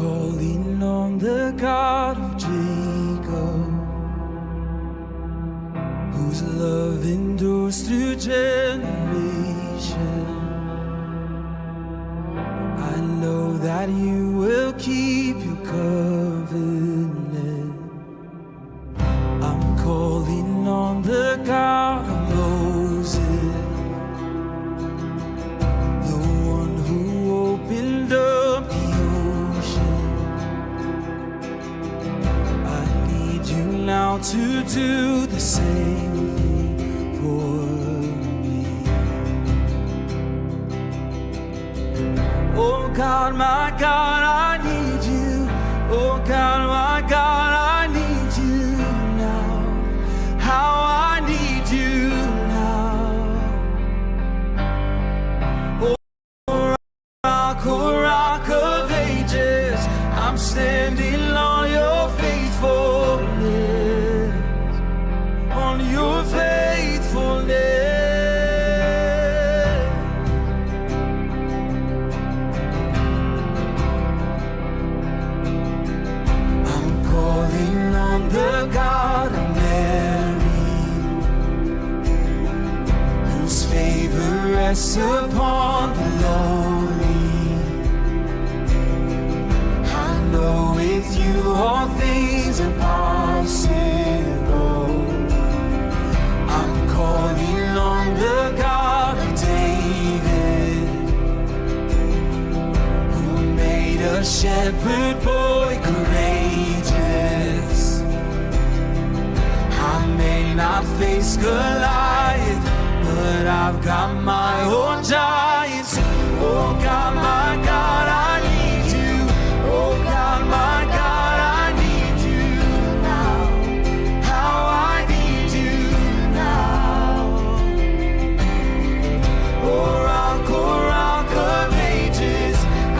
calling on the God of Jacob, whose love endures through generations. I know that you will keep your covenant. I'm calling on the God of Moses, the one who opened up the ocean. I need you now to do the same thing for me. Oh God, my God, I need you. Oh God, my God, I need you now. How I need you now. Oh rock of ages, I'm standing on your faithfulness, on your faithfulness. I'm calling on the God of Mary, whose favor rests upon the lowly. I know with you all things are possible. I'm calling on the God of David, who made a shepherd boy courageous. I may not face Goliath, but I've got my own giants. Oh God, my God, I need you. Oh God, my God, I need you now. How I need you now. Oh rock of ages,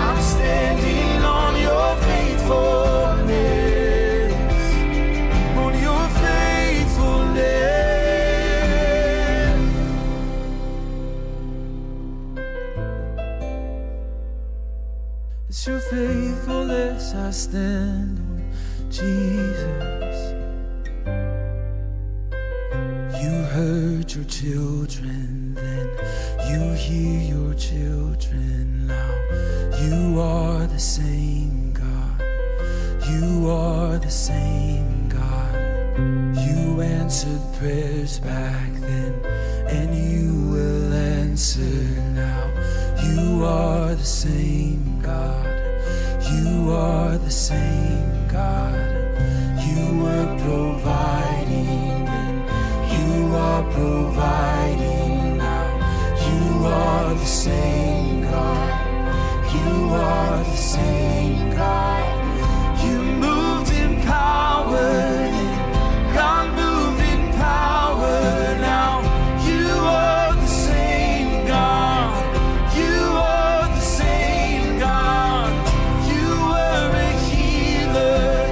I'm standing on your faithfulness, on your faithfulness. It's your faithfulness I stand on, Jesus. You heard your children then, you hear your children now. You are the same God, you are the same God. You answered prayers back then, and you will answer now. You are the same God, you are the same God. You were providing then, you are providing now. You are the same God, you are the same God. You moved in power then, God moved in power now. You are the same God, you are the same God. You were a healer then,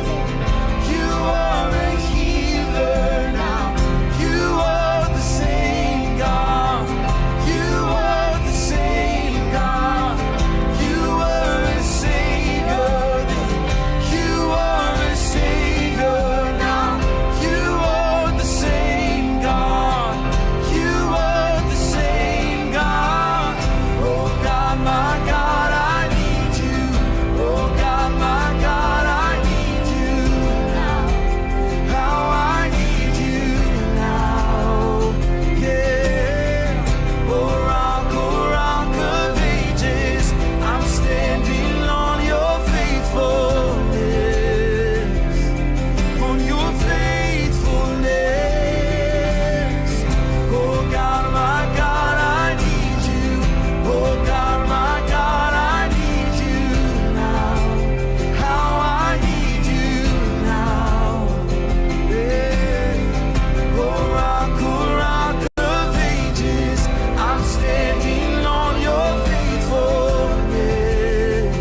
you are a healer now. You are the same God, you are the same God. You were a savior then, you are a savior now. You are the same God, you are the same God. Oh God, my God, I need you. Oh God, my God, I need you now. How I need you now. Yeah. Oh rock of ages, I'm standing on your faithfulness, on your faithfulness. Oh God, my God, I need you. Oh God, my God, I need you now. How I need you now. Yeah. Oh rock of ages, I'm standing on your faithfulness,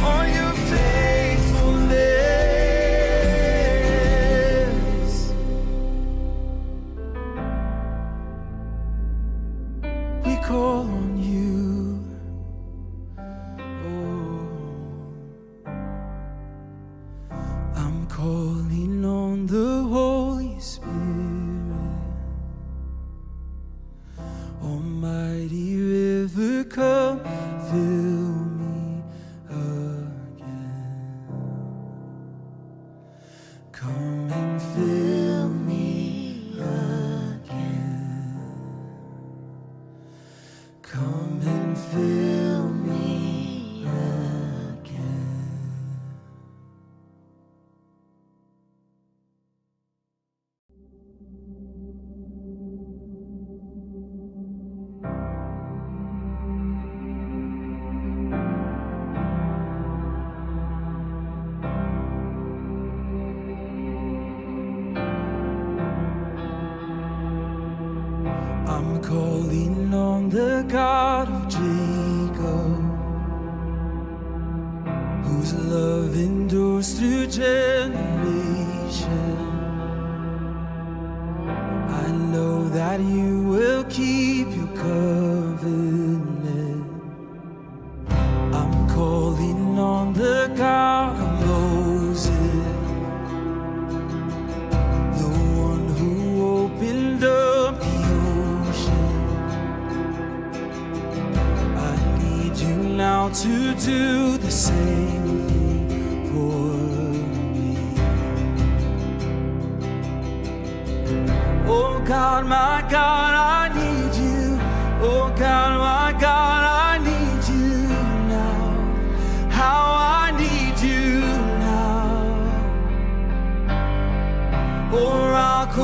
on your faithfulness. We call on you. Oh. come and fill me again. I'm calling on the God of Jacob, whose love endures through generation. I know that you will keep your covenant. I'm calling on the God of Moses, the one who opened up the now to do the same thing for me. Oh God, my God, I need you. Oh God, my God, I need you now. How I need you now. Oh rock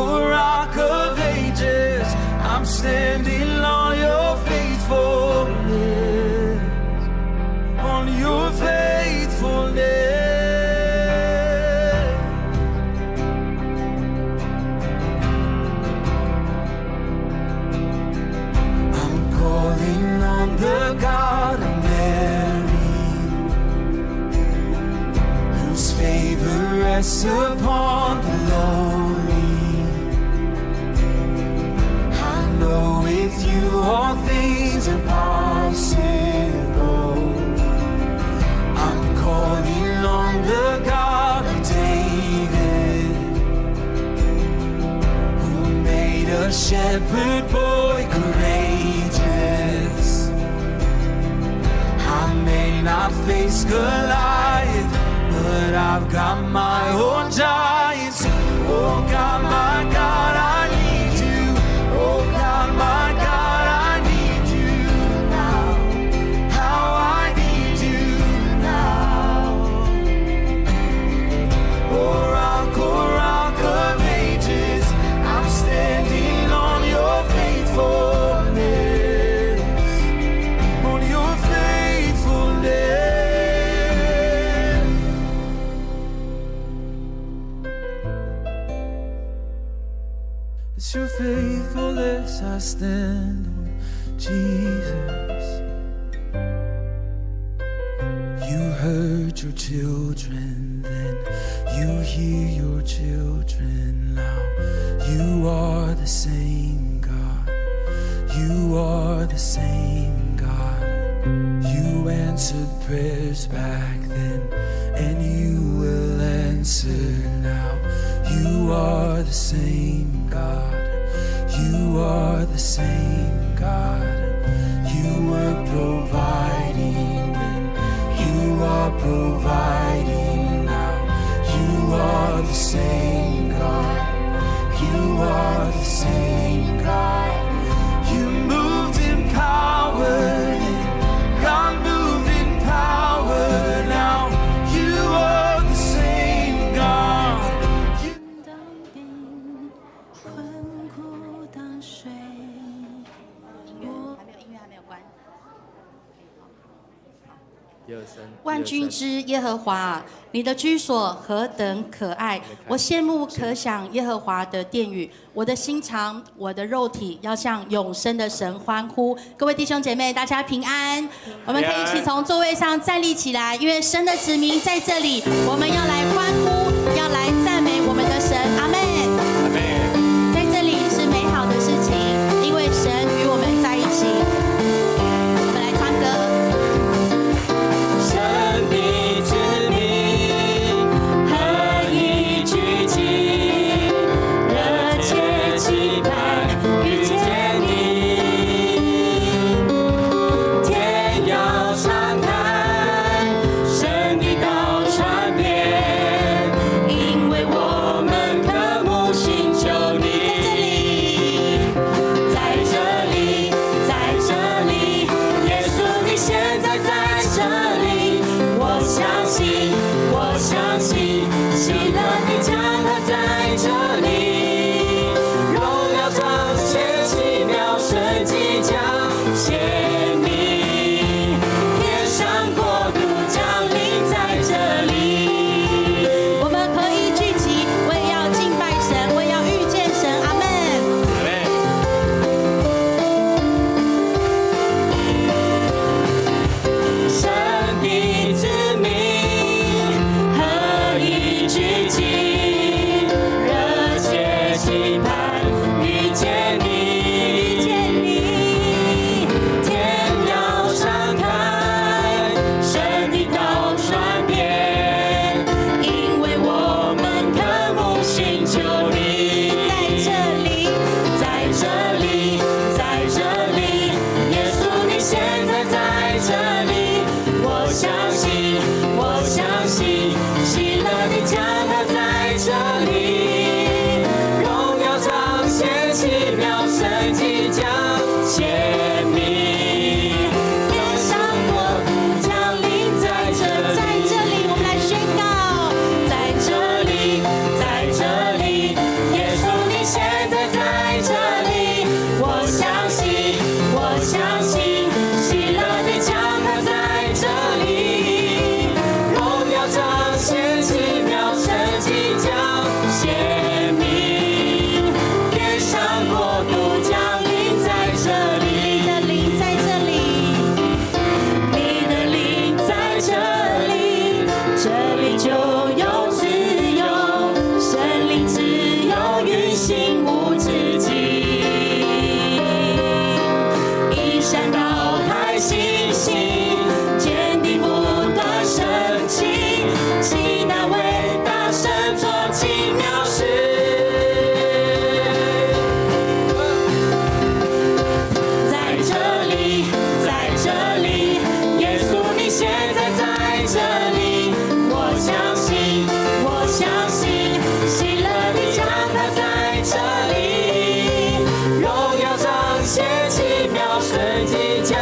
of ages, I'm standing on your faithfulness. Your faithfulness. I'm calling on the God of Mary, whose favor rests upon the lowly. I know with you all things are possible. Calling on the God of David, who made a shepherd boy courageous. I may not face Goliath, but I've got my own giants. Oh God, my God, I need you. Oh God, my God, I need you now. How I need you now. Oh rock of ages, I'm standing on your faithfulness, on your faithfulness. It's your faithfulness I stand on, Jesus. You heard your children then, you hear your children now. You are the same God, you are the same God. You answered prayers back then, and you will answer now. You are the same God, you are the same God. You were providing then, you are providing now. You are the same God, you are the same God. You moved in power then, God moved in power now. You are the same God.万军之耶和华，你的居所何等可爱！我羡慕可想耶和华的殿宇，我的心肠，我的肉体要向永生的神欢呼。各位弟兄姐妹，大家平安。我们可以一起从座位上站立起来，因为神的子民在这里，我们要来欢呼，要来赞美我们的神。阿们。阿们。在这里是美好的事情，因为神与我们在一起。我们来唱歌。天要敞开，神的道传遍。显明，天上国度降临在这里。我们合一聚集，为要敬拜神，为要遇见神。阿们。神的子民合一聚集，热切期盼遇见你，天要敞开，神的道传遍，因为我们渴慕寻求你。在这里，在这里，耶稣你现在在这里，我相信，我相信，喜乐的江河在这里，荣耀彰显，奇妙神迹将显明，天上国度降临在这里。在这里，我们来宣告。在这里，在这里，耶稣你现在在这里，我相信，我相信，喜乐的江河在这里，荣耀彰显，奇妙神迹将显明，天上国度降临在这里。你的灵在这里，你的灵在这里，这里就有自由，神灵自由运行无止境。一山倒开星星，坚定不断升起，期待伟大神做奇妙事。在这里，在这里，耶稣你现在在这里，我相信，我相信，喜乐的江河在这里，荣耀彰显，奇妙神迹将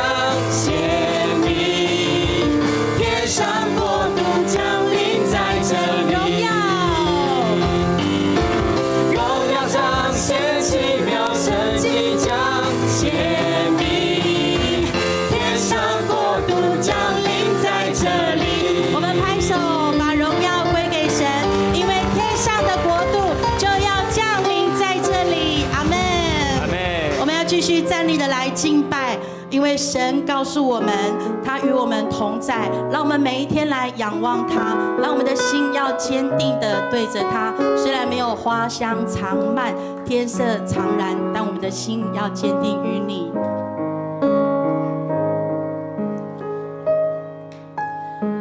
显明，天上国度降临在这里，荣耀彰显，奇妙神迹将显明，天上国度降临在这里。我们拍手，把荣耀归给神，因为天上的国度就要降临在这里。阿门。阿们。我们要继续站立的来敬拜，因为神告诉我们，他与我们同在。让我们每一天来仰望他，让我们的心要坚定的对着他。虽然没有花香长漫，天色常蓝，但我们的心要坚定于你。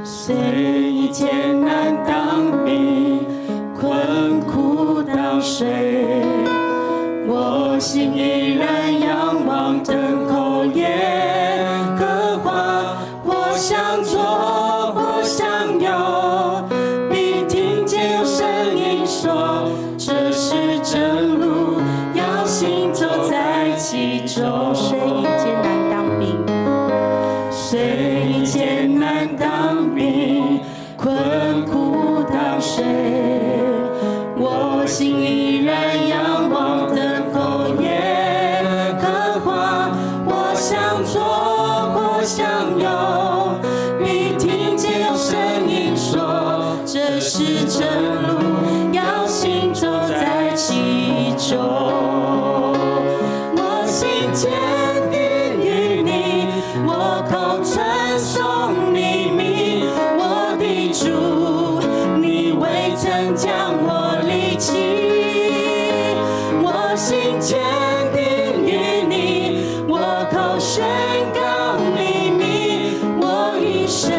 虽艰难当兵，困苦当水，我心依然仰望等候耶和华。我想做，我想有，必听见有声音说，这是正路，要行走在其中。虽艰难当兵，虽艰难当兵，困苦当水，我心依然仰望等候耶和华。我想做，我想有，必听见有声音说，这是正路，要行走在其中。我心坚定于你，我口称颂你名，我的主，你未曾将我离弃。我心坚定于你，我口宣告你名，我一生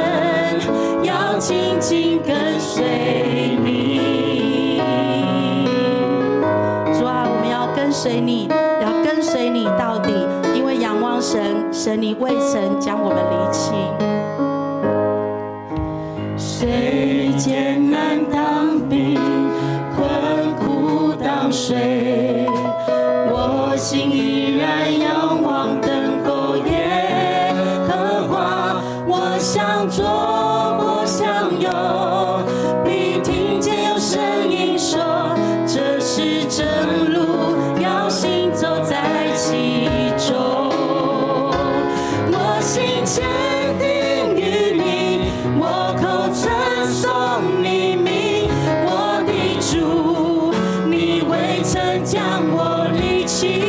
要紧紧跟随你。主啊，我们要跟随你，要跟随你到底，因为仰望神，神你未曾将我们离弃。虽艰难当兵，困苦当水，我心依然仰望等候耶和华。我想做，我想有，必听见有声音说，这是正路，要行走在其中。坚定于你，我口称颂你名，我的主，你未曾将我离弃。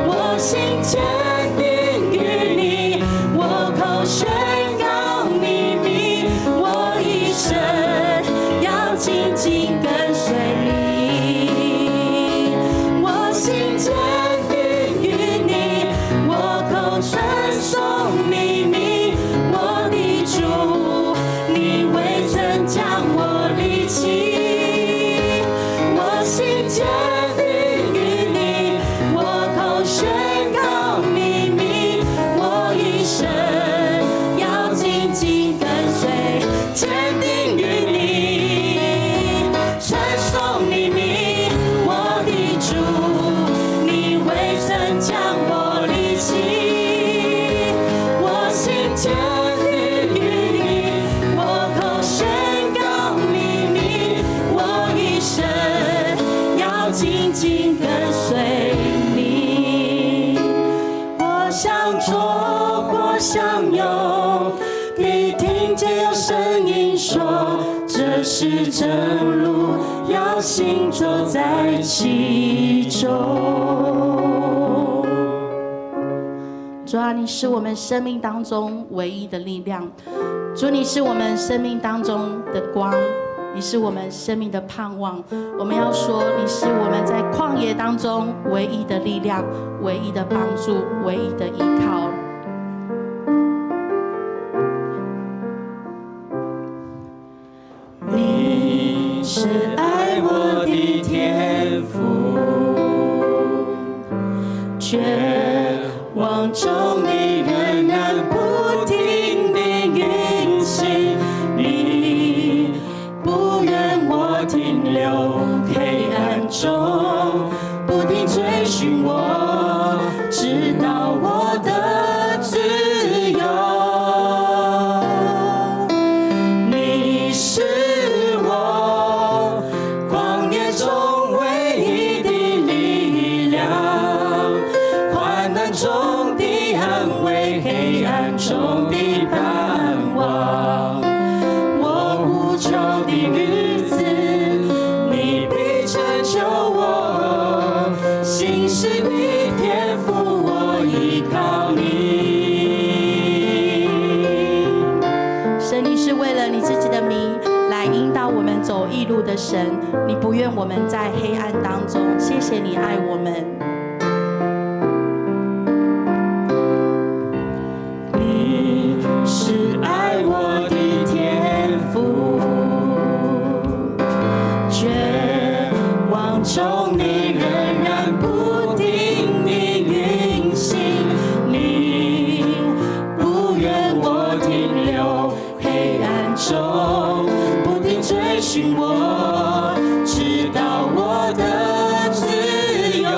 我心坚定于你，我口宣告你名，我一生要紧紧跟随你。我心坚定于你，我口称颂你名，我的主，你未曾将我离弃。我心坚定于你，我口宣告你名，我一生要紧紧跟随，坚定于你，传颂你名，我的主，你未曾将我离弃。我心坚定于你，我口宣告你名，我一生要紧紧跟随你。我想做，我想有，必听见有声音说，这是真路，要行走在其中。主啊，你是我们生命当中唯一的力量。主，你是我们生命当中的光，你是我们生命的盼望。我们要说，你是我们在旷野当中唯一的力量，唯一的帮助，唯一的依靠。你是爱我的天父，绝望中你仍然不停地运行，你不愿我停留黑暗中，不停追寻我，直到我的自由。你是我旷野中唯一的力量，患难中的安慰，黑暗中的盼望。我无求的日子，你必拯救我，心事的天赋，我依靠你。神，你是为了你自己的名来引导我们走义路的神，你不愿我们在黑暗当中。谢谢你爱我们。你是爱我的天父，绝望中你仍然不停地运行，你不愿我停留黑暗中，不停追寻我，直到我的自由。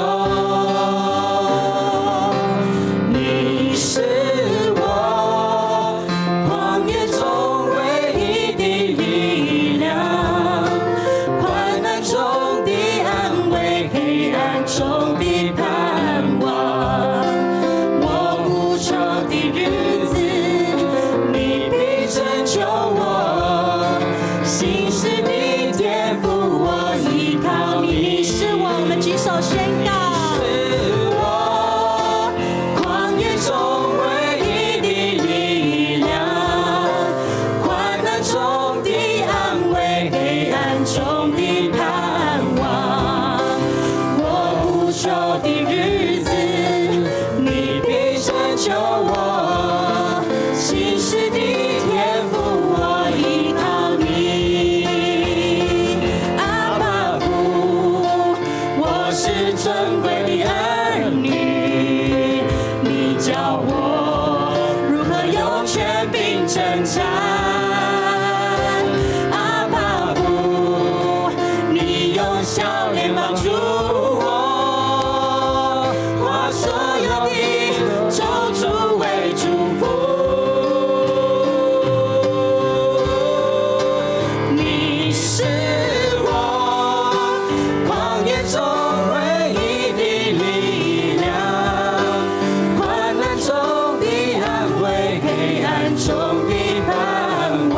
中的盼望。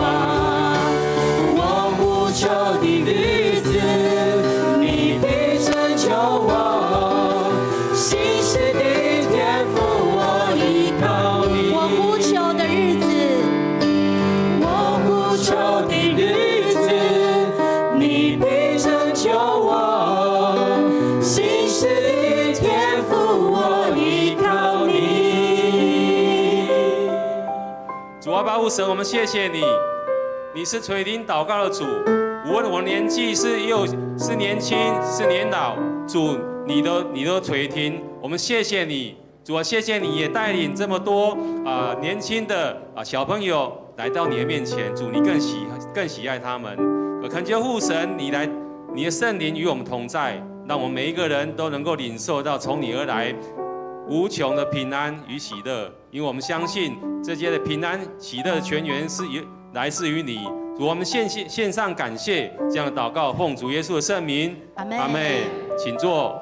我无求的日子，你必拯救我。信实的天父，我依靠你。我无求的日子，我无求的日子，你必拯救我。信实的天父，我依靠你。主啊，巴父神，我们谢谢你，你是垂听祷告的主。无论我年纪是年轻是年老，主你都垂听。我们谢谢你，主啊，谢谢你也带领这么多年轻的小朋友来到你的面前，主你更喜爱他们。恳求父神，你的圣灵与我们同在，让我们每一个人都能够领受到从你而来无穷的平安与喜乐，因为我们相信这些的平安喜乐的泉源是来自于你。主，我们献上感谢，这样的祷告，奉主耶稣的圣名，阿们。阿们。请坐。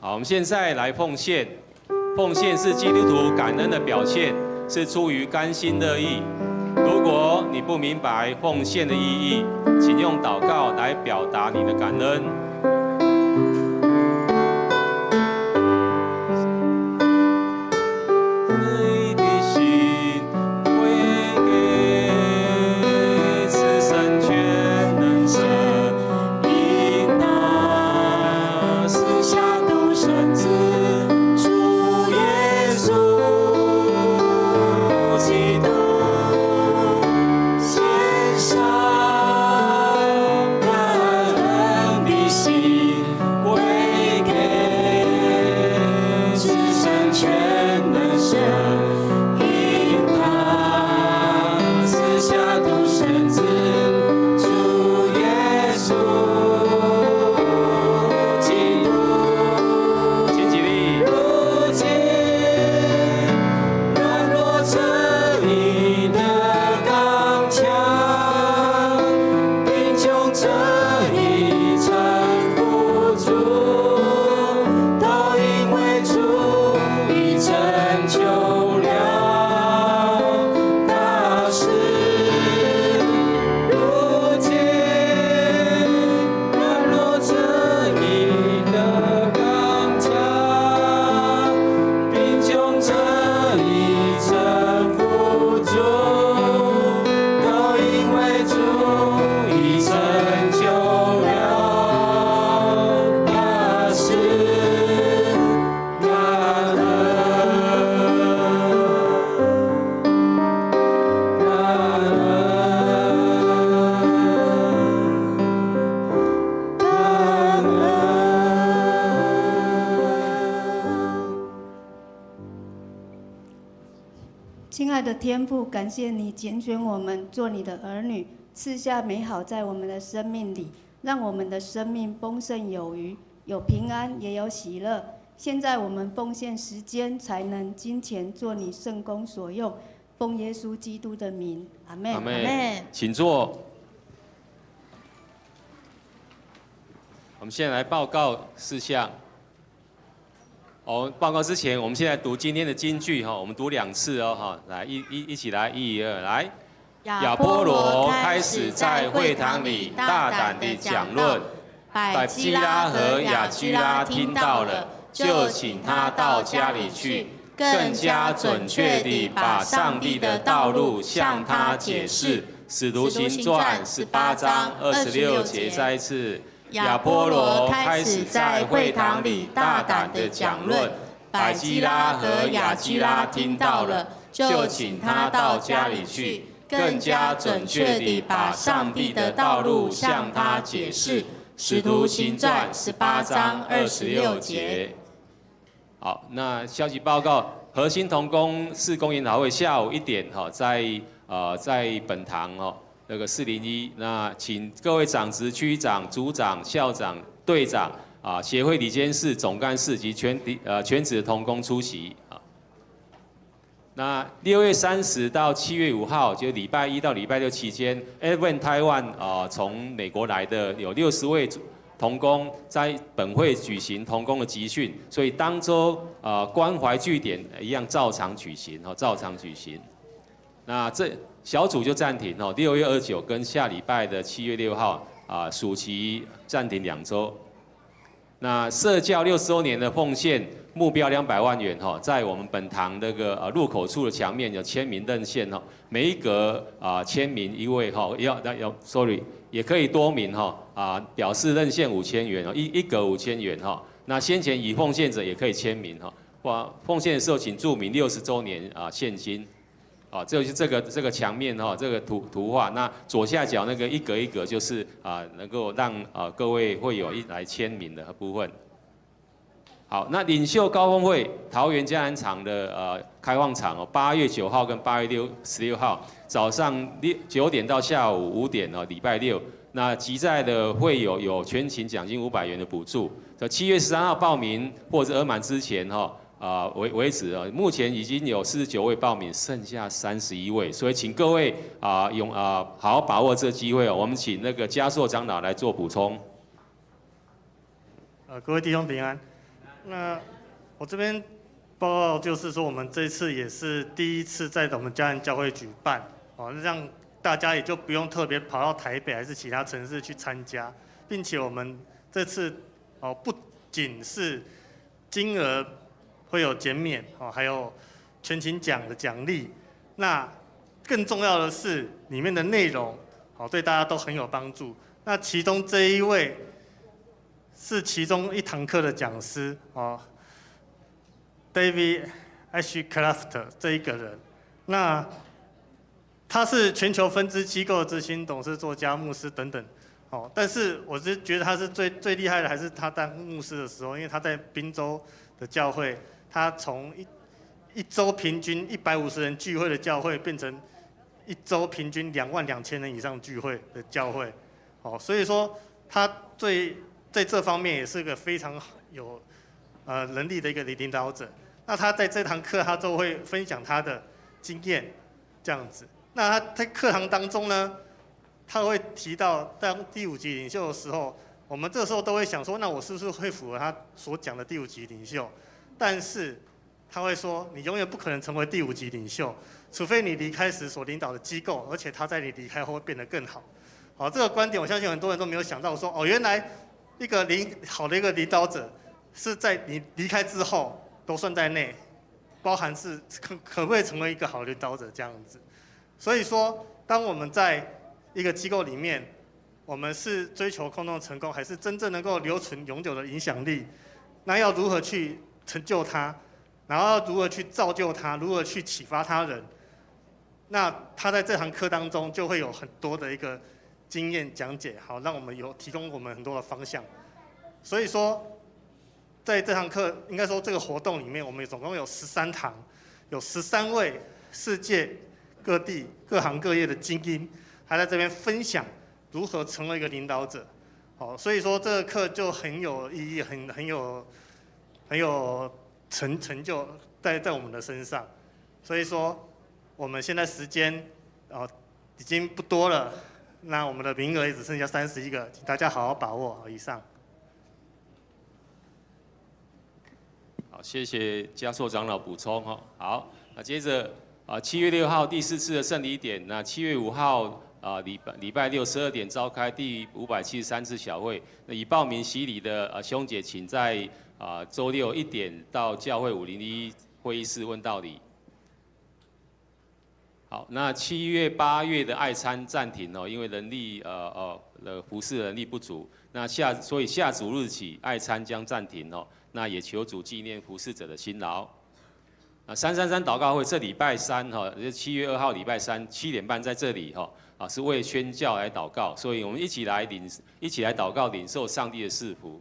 好，我们现在来奉献。奉献是基督徒感恩的表现，是出于甘心乐意。如果你不明白奉献的意义，请用祷告来表达你的感恩。亲爱的天父，感谢你拣选我们做你的儿女，赐下美好在我们的生命里，让我们的生命丰盛有余，有平安也有喜乐。现在我们奉献时间，才能金钱做你圣工所用。奉耶稣基督的名，阿们。阿们。请坐。我们现在来报告事项。报告之前，我们现在读今天的金句哈，我们读2次哦哈，来一起来，1、2，来。亚波罗开始在会堂里大胆地讲论，百基拉和亚居拉听到了，就请他到家里去，更加准确地把上帝的道路向他解释。使徒行传18章26节，再一次。亚波罗开始在会堂里大胆地讲论，百基拉和亚居拉听到了，就请他到家里去，更加准确地把上帝的道路向他解释。使徒行传18章26节。好，那消息报告，核心同工事工研讨会下午1点在本堂那个401，那请各位长职、区长、组长、校长、队长协会理监事、总干事及全职同工出席那6月30到7月5号，就礼拜1到礼拜6期间 ，Advent Taiwan 从美国来的有60位同工在本会举行同工的集训，所以当周关怀据点一样照常举行，照常举行。那这小组就暂停，6月29跟下礼拜的7月6号暑期暂停2周。那社教60周年的奉献目标200万元在我们本堂那个入口处的墙面有签名认线每一格签名一位sorry 也可以多名表示认线5000元一格5000元那先前已奉献者也可以签名奉献的时候请注明60周年现金。这就是这个墙面这个图画，那左下角那个一格一格就是能够让各位会友来签名的部分。好，那领袖高峰会桃园嘉南场的开放场8月9号跟8月16号早上9点到下午5点礼拜六。那集在的会有全勤奖金500元的补助。7月13号报名或者额满之前为止目前已经有49位报名，剩下31位，所以请各位好好把握这个机会我们请那个嘉硕长老来做补充。各位弟兄平安。那我这边报告就是说，我们这次也是第一次在我们嘉南教会举办那让大家也就不用特别跑到台北还是其他城市去参加，并且我们这次不仅是金额会有减免还有全勤奖的奖励。那更重要的是里面的内容对大家都很有帮助。那其中这一位是其中一堂课的讲师David Ashcraft 这一个人。那他是全球分支机构的执行董事、作家、牧师等等但是我是觉得他是最厉害的，还是他当牧师的时候，因为他在宾州的教会。他从一周平均150人聚会的教会，变成一周平均22000人以上聚会的教会，所以说他在这方面也是个非常有能力的一个领导者。那他在这堂课他都会分享他的经验，这样子。那他在课堂当中呢，他会提到当第5级领袖的时候，我们这时候都会想说，那我是不是会符合他所讲的第5级领袖？但是他会说，你永远不可能成为第5级领袖，除非你离开时所领导的机构，而且他在你离开后会变得更好。这个观点我相信很多人都没有想到，说原来一个好的一个领导者是在你离开之后都算在内，包含是可不可以成为一个好的领导者这样子。所以说，当我们在一个机构里面，我们是追求空洞的成功，还是真正能够留存永久的影响力？那要如何去成就他，然后如何去造就他，如何去启发他人？那他在这堂课当中就会有很多的一个经验讲解，好，让我们提供我们很多的方向。所以说，在这堂课应该说这个活动里面，我们总共有13堂，有13位世界各地各行各业的精英，还在这边分享如何成为一个领导者。所以说这个课就很有意义，很有成就在我们的身上。所以说我们现在时间已经不多了，那我们的名额也只剩下31个，请大家好好把握。以上。好，谢谢嘉硕长老补充好，那接着7月6号第4次的圣礼典，那7月5号礼拜六12点召开第573次小会。那已报名洗礼的兄姐，请在周六1点到教会501会议室问道理。好，那7月8月的爱餐暂停因为人力服侍人力不足，那所以下主日起爱餐将暂停那也求主纪念服侍者的辛劳。333祷告会这礼拜37月2号礼拜3 7点半在这里是为宣教来祷告，所以我们一起来祷告，领受上帝的赐福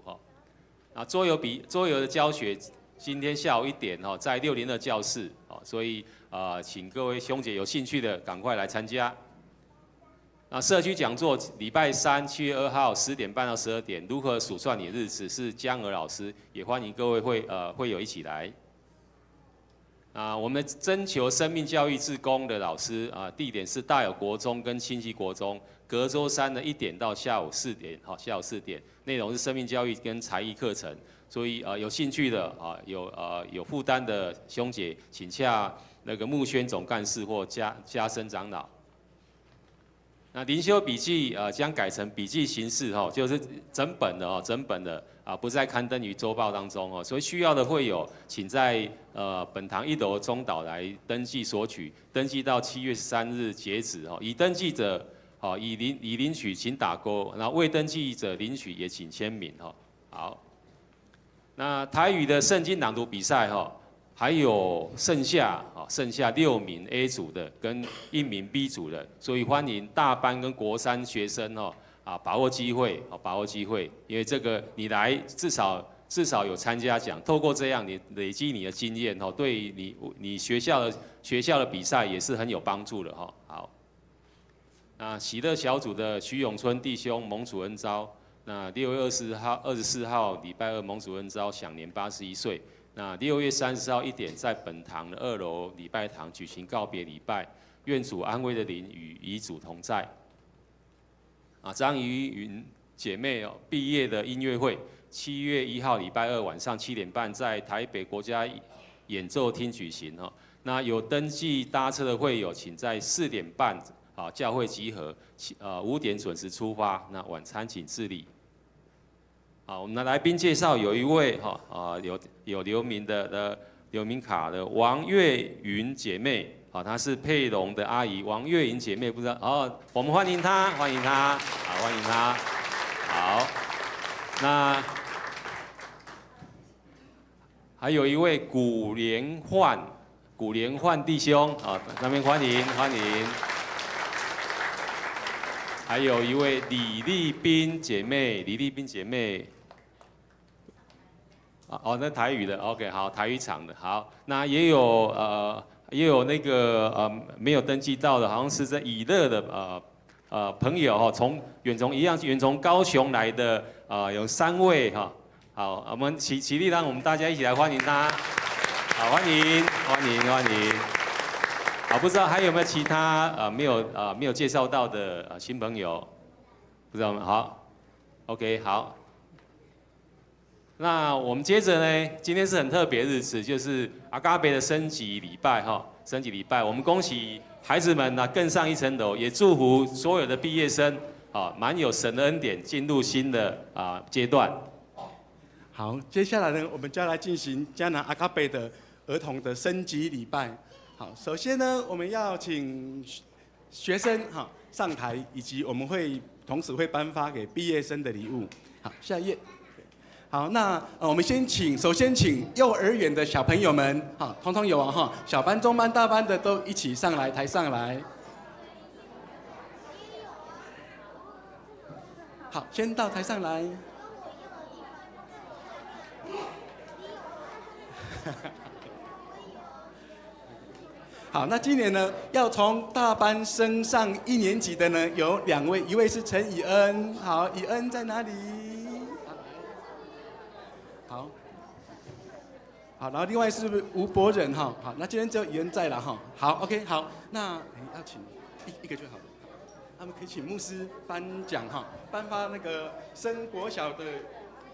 桌游的教学今天下午1点在602教室所以请各位兄姐有兴趣的赶快来参加。那社区讲座礼拜3 7月2号10点半到12点，如何数算你的日子是江娥老师，也欢迎各位会友一起来。我们征求生命教育志工的老师地点是大有国中跟清溪国中，隔周3的1点到下午4点，下午4点，内容是生命教育跟才艺课程，所以有兴趣的有负担的兄姐，请洽那个木宣总干事或家生长老。那灵修笔记将改成笔记形式就是整本的不再刊登于周报当中所以需要的会友，请在本堂1楼中岛来登记索取，登记到7月13日截止已登记者已领取请打勾，然后未登记者领取也请签名好，那台语的圣经朗读比赛还有剩下6名 A 组的跟1名 B 组的，所以欢迎大班跟国3学生把握机会，因为这个你来至少有参加奖，透过这样你累积你的经验对你学校的比赛也是很有帮助的好，那喜乐小组的徐永春弟兄蒙主恩召，那6月24号礼拜二蒙主恩召，享年81岁。那6月30号1点，在本堂的2楼礼拜堂举行告别礼拜，愿主安慰的灵与遗嘱同在。张怡云姐妹毕业的音乐会，7月1号礼拜二晚上7点半，在台北国家演奏厅举行那有登记搭车的会友，请在4点半教会集合，5点准时出发。那晚餐请自理。我们的来宾介绍有一位有留名留名卡的王月云姐妹，她是佩蓉的阿姨。王月云姐妹不知道我们欢迎她，欢迎她。好，那还有一位古连焕弟兄那边欢迎。还有一位李丽斌姐妹。那台语的 ，OK， 好，台语场的，好，那也有那个没有登记到的，好像是在以乐的朋友远从高雄来的有3位好，我们起立，让我们大家一起来欢迎他，好，欢迎，好，不知道还有没有其他没有介绍到的新朋友，不知道吗？好 ，OK， 好。那我们接着呢，今天是很特别的日子，就是阿嘎贝的升级礼拜我们恭喜孩子们更上一层楼，也祝福所有的毕业生满有神的恩典，进入新的阶段。好，接下来呢，我们就要来进行迦南阿嘎贝的儿童的升级礼拜。好，首先呢，我们要请学生上台，以及我们同时会颁发给毕业生的礼物。好，下一页。好，那我们首先请幼儿园的小朋友们，通通有小班、中班、大班的都一起上来，台上来。好，先到台上来。好，那今年呢，要从大班升上1年级的呢，有2位，一位是陈以恩。好，以恩在哪里？好，然后另外是吴博仁好，那今天只有以恩在了好 ，OK， 好，那要请一个就好了，他们可以请牧师颁奖颁发那个升国小的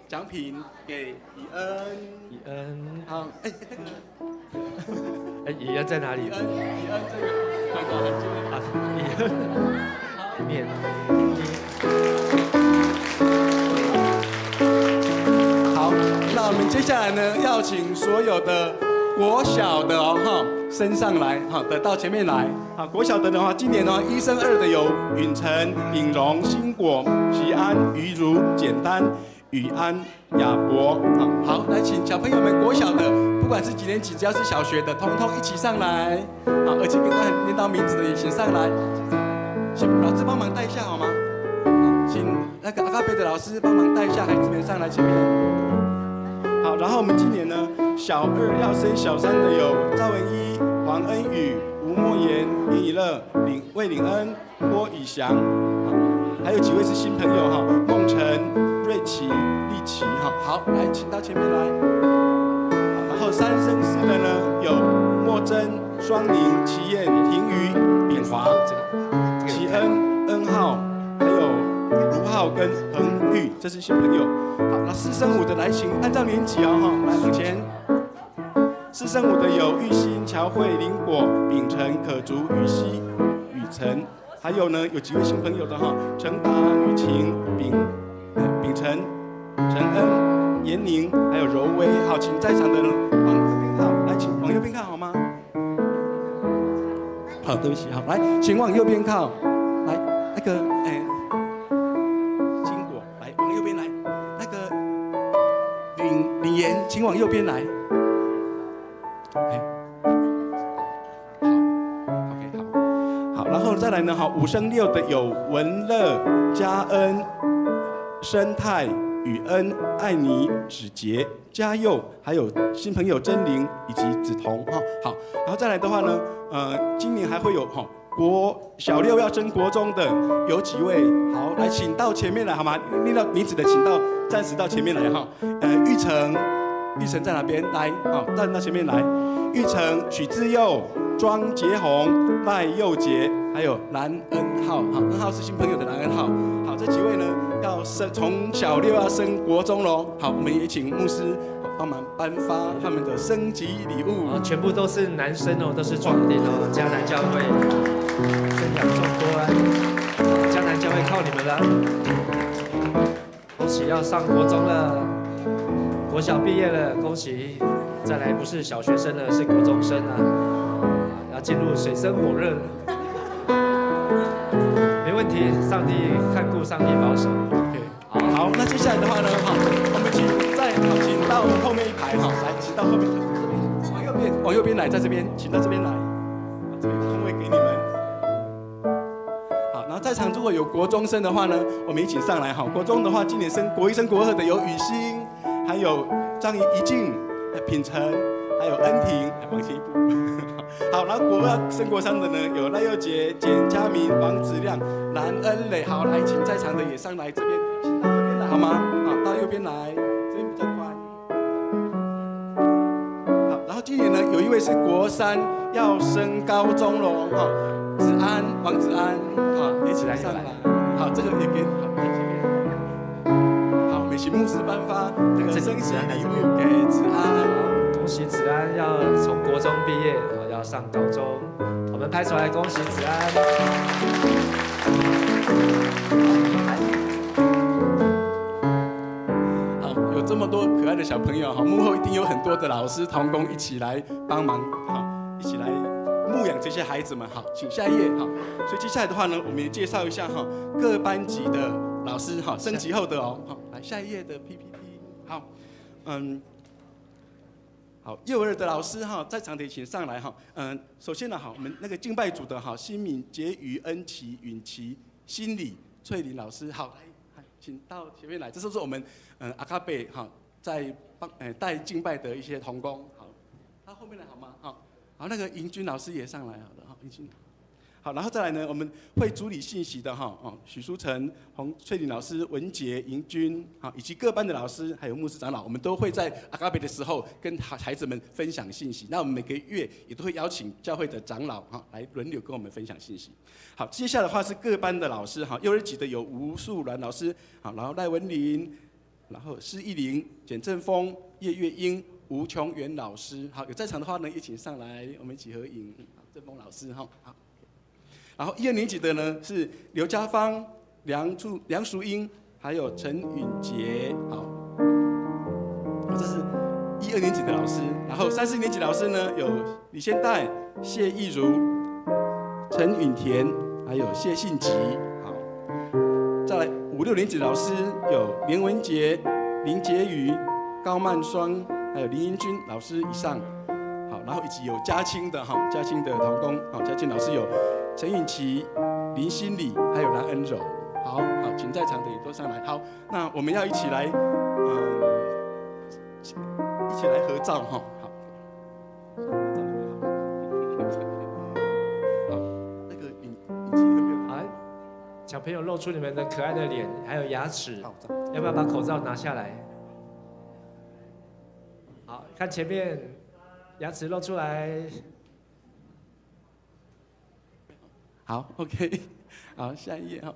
奖品给以恩，好，以恩在哪里？以恩这个，以恩，里面。那我们接下来呢，要请所有的国小的升上来的到前面来。好，国小的话，今年1升2的有允晨、秉荣、新果、齐安、于如、简单、宇安、亚博。好，来请小朋友们国小的，不管是几年级，只要是小学的，通通一起上来。好，而且跟他念到名字的也请上来。请老师帮忙带一下好吗？请那个阿嘎贝的老师帮忙带一下孩子们上来前面。好，然后我们今年呢，小2要升小3的有赵文一、黄恩宇、吴莫言、严以乐、魏领恩、郭以翔，还有几位是新朋友孟晨、瑞奇、丽琪好，来请到前面来。然后3升4的呢有莫双宁、齐燕、庭瑜、炳华、齐恩、恩浩，还有卢浩跟恒玉，这是新朋友。好，那4升5的来，请按照年级哦，哈，来往前。4升5的有玉兴、乔慧、林果、秉承、可竹、雨熙、雨辰，还有呢有几位新朋友的哈，程达、雨晴、秉承、陈恩、严宁，还有柔薇。好，请在场的往右边靠，来，请往右边看好吗？好，对不起，好，来，请往右边靠，来，那个，金果，来，往右边来，那个李岩，请往右边来。好，然后再来呢，好，5升6的有文乐、嘉恩、生态、雨恩、艾妮、芷杰、嘉佑，还有新朋友真灵以及梓彤哈。好，然后再来的话呢，今年还会有小6要升国中的有几位，好，来请到前面来好吗？念到名字的，请暂时到前面来哈。玉成在哪边？来，好，站到前面来。玉成、许志佑、庄杰宏、赖佑杰，还有蓝恩浩，好，恩浩是新朋友的蓝恩浩。好，这几位呢要从小6要升国中喽。好，我们也请牧师帮忙颁发他们的升级礼物。全部都是男生哦，都是壮丁哦。迦南教会生养众多啊，迦南教会靠你们了。恭喜要上国中了。国小毕业了，恭喜！再来不是小学生了，是国中生啊，要进入水深火热了。没问题，上帝看顾，上帝保守。好，那接下来的话呢，我们请到后面一排哈，来，请到后面这边，往右边来，在这边，请到这边来，这边空位给你们。好，然后在场如果有国中生的话呢，我们一起上来哈。国中的话，今年升国1升国2的有雨欣。还有张怡静、品成，还有恩婷，往前一步。好，然后国2升国3的呢，有赖佑杰、简佳明、王子亮、蓝恩磊。好，来，请在场的也上来这边，请到右边来好吗？好，到右边来，这边比较宽。好，然后今年呢，有一位是国3要升高中喽，哈，子安，王子安，好，一起来上来。好，这个也给好。请牧师颁发这个升级礼物给子安，恭喜子安要从国中毕业，要上高中，我们拍手来恭喜子安。好，有这么多可爱的小朋友，幕后一定有很多的老师同工一起来帮忙，一起来牧养这些孩子们。好，请下一页。好，所以接下来的话呢，我们也介绍一下各班级的老师升级后的哦。来下一页的 PPT。好，好，幼儿的老师在场的请上来首先呢我们那个敬拜组的新敏、杰宇、恩琪、允琪、心理、翠玲老师，好，来，请到前面来，这都是我们阿卡贝在带敬拜的一些同工，好，到后面来好吗？好，那个尹君老师也上来好了，尹君。好，然后再来呢，我们会主理信息的许书成、翠玲老师、文杰、尹君，以及各班的老师，还有牧师长老，我们都会在阿卡贝的时候跟孩子们分享信息。那我们每个月也都会邀请教会的长老来轮流跟我们分享信息。好，接下来的话是各班的老师幼儿级的有吴素兰老师，然后赖文玲，然后施义玲、简正峰、叶月英、吴琼元老师。好，有在场的话呢，也请上来，我们一起合影。正峰老师好。然后1、2年级的呢是刘家芳、梁淑英，还有陈允杰，好，这是1、2年级的老师。然后3、4年级老师呢有李先代、谢义如、陈允田，还有谢信吉，好。再来5、6年级的老师有连文杰、林杰宇、高曼双，还有林英君老师以上，好，然后以及有嘉青的嘉青的同工，嘉青老师有陈允琪、林心理，还有蓝恩柔，好，请在场的也都上来。好，那我们要一起来，一起来合照好。那个允琪有没有？好，小朋友露出你们的可爱的脸，还有牙齿，要不要把口罩拿下来？好，看前面，牙齿露出来。好 ，OK， 好，下一页哈。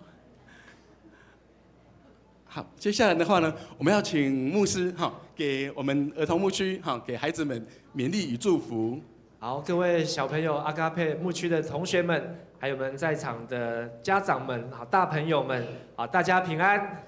好，接下来的话呢，我们要请牧师哈，给我们儿童牧区哈，给孩子们勉励与祝福。好，各位小朋友、阿嘎佩牧区的同学们，还有我们在场的家长们、好大朋友们，好大家平安。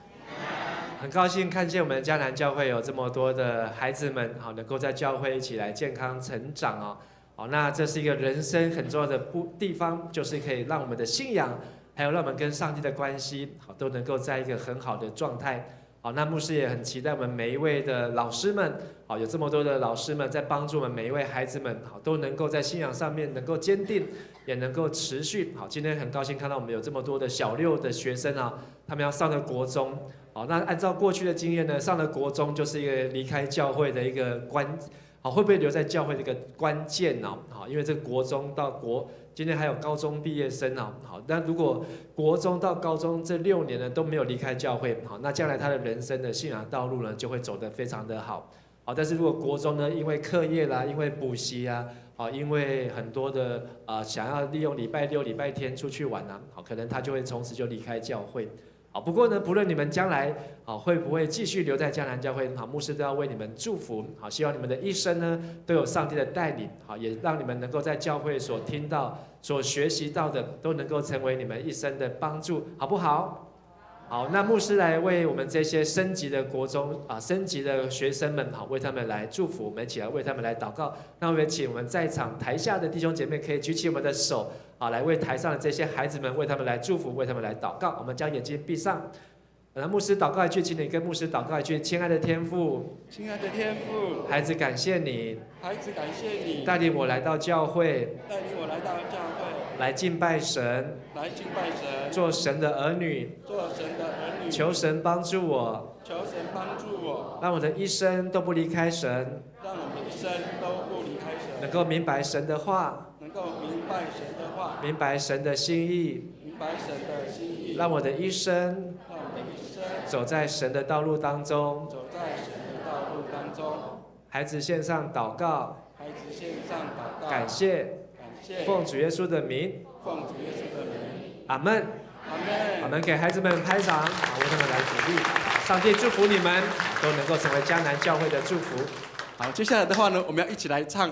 很高兴看见我们迦南教会有这么多的孩子们，好能够在教会一起来健康成长哦。好，那这是一个人生很重要的地方，就是可以让我们的信仰，还有让我们跟上帝的关系，好都能够在一个很好的状态。好，那牧师也很期待我们每一位的老师们，好有这么多的老师们在帮助我们每一位孩子们，好都能够在信仰上面能够坚定，也能够持续。好，今天很高兴看到我们有这么多的小6的学生啊，他们要上了国中。好，那按照过去的经验呢，上了国中就是一个离开教会的一个好会不会留在教会的一个关键呢？好，因为这个国中到今天还有高中毕业生啊，好，那如果国中到高中这6年呢都没有离开教会，好，那将来他的人生的信仰道路呢就会走得非常的好，好，但是如果国中呢因为课业啦，因为补习啊，好，因为很多的想要利用礼拜6、礼拜天出去玩啊，好，可能他就会从此就离开教会。好，不过呢，不论你们将来会不会继续留在迦南教会，好，牧师都要为你们祝福。好，希望你们的一生呢都有上帝的带领，好，也让你们能够在教会所听到、所学习到的，都能够成为你们一生的帮助，好不好？好，那牧师来为我们这些升级的国中升级的学生们，好，为他们来祝福，我们一起来为他们来祷告。那我们请我们在场台下的弟兄姐妹可以举起我们的手，好，来为台上的这些孩子们为他们来祝福，为他们来祷告。我们将眼睛闭上。那牧师祷告一句，请你跟牧师祷告一句：亲爱的天父，亲爱的天父，孩子感谢你，孩子感谢你带领我来到教会，带领我来到教会，来敬拜神，来敬拜神，做神的儿女，做神的儿女，求神帮助我，求神帮助我，让我的一生都不离开神，让我们一生都不离开神，能够明白神的话，能够明白神的话，明白神的心意，明白神的心意，让我的一生让我们一生走在神的道路当中。走在神的道路当中。孩子献上祷告，孩子献上祷告，感谢，感谢，奉主耶稣的名，奉主耶稣的名，阿门。阿门。我们给孩子们拍掌，好，为他们来鼓励。上帝祝福你们，都能够成为迦南教会的祝福。好，接下来的话呢，我们要一起来唱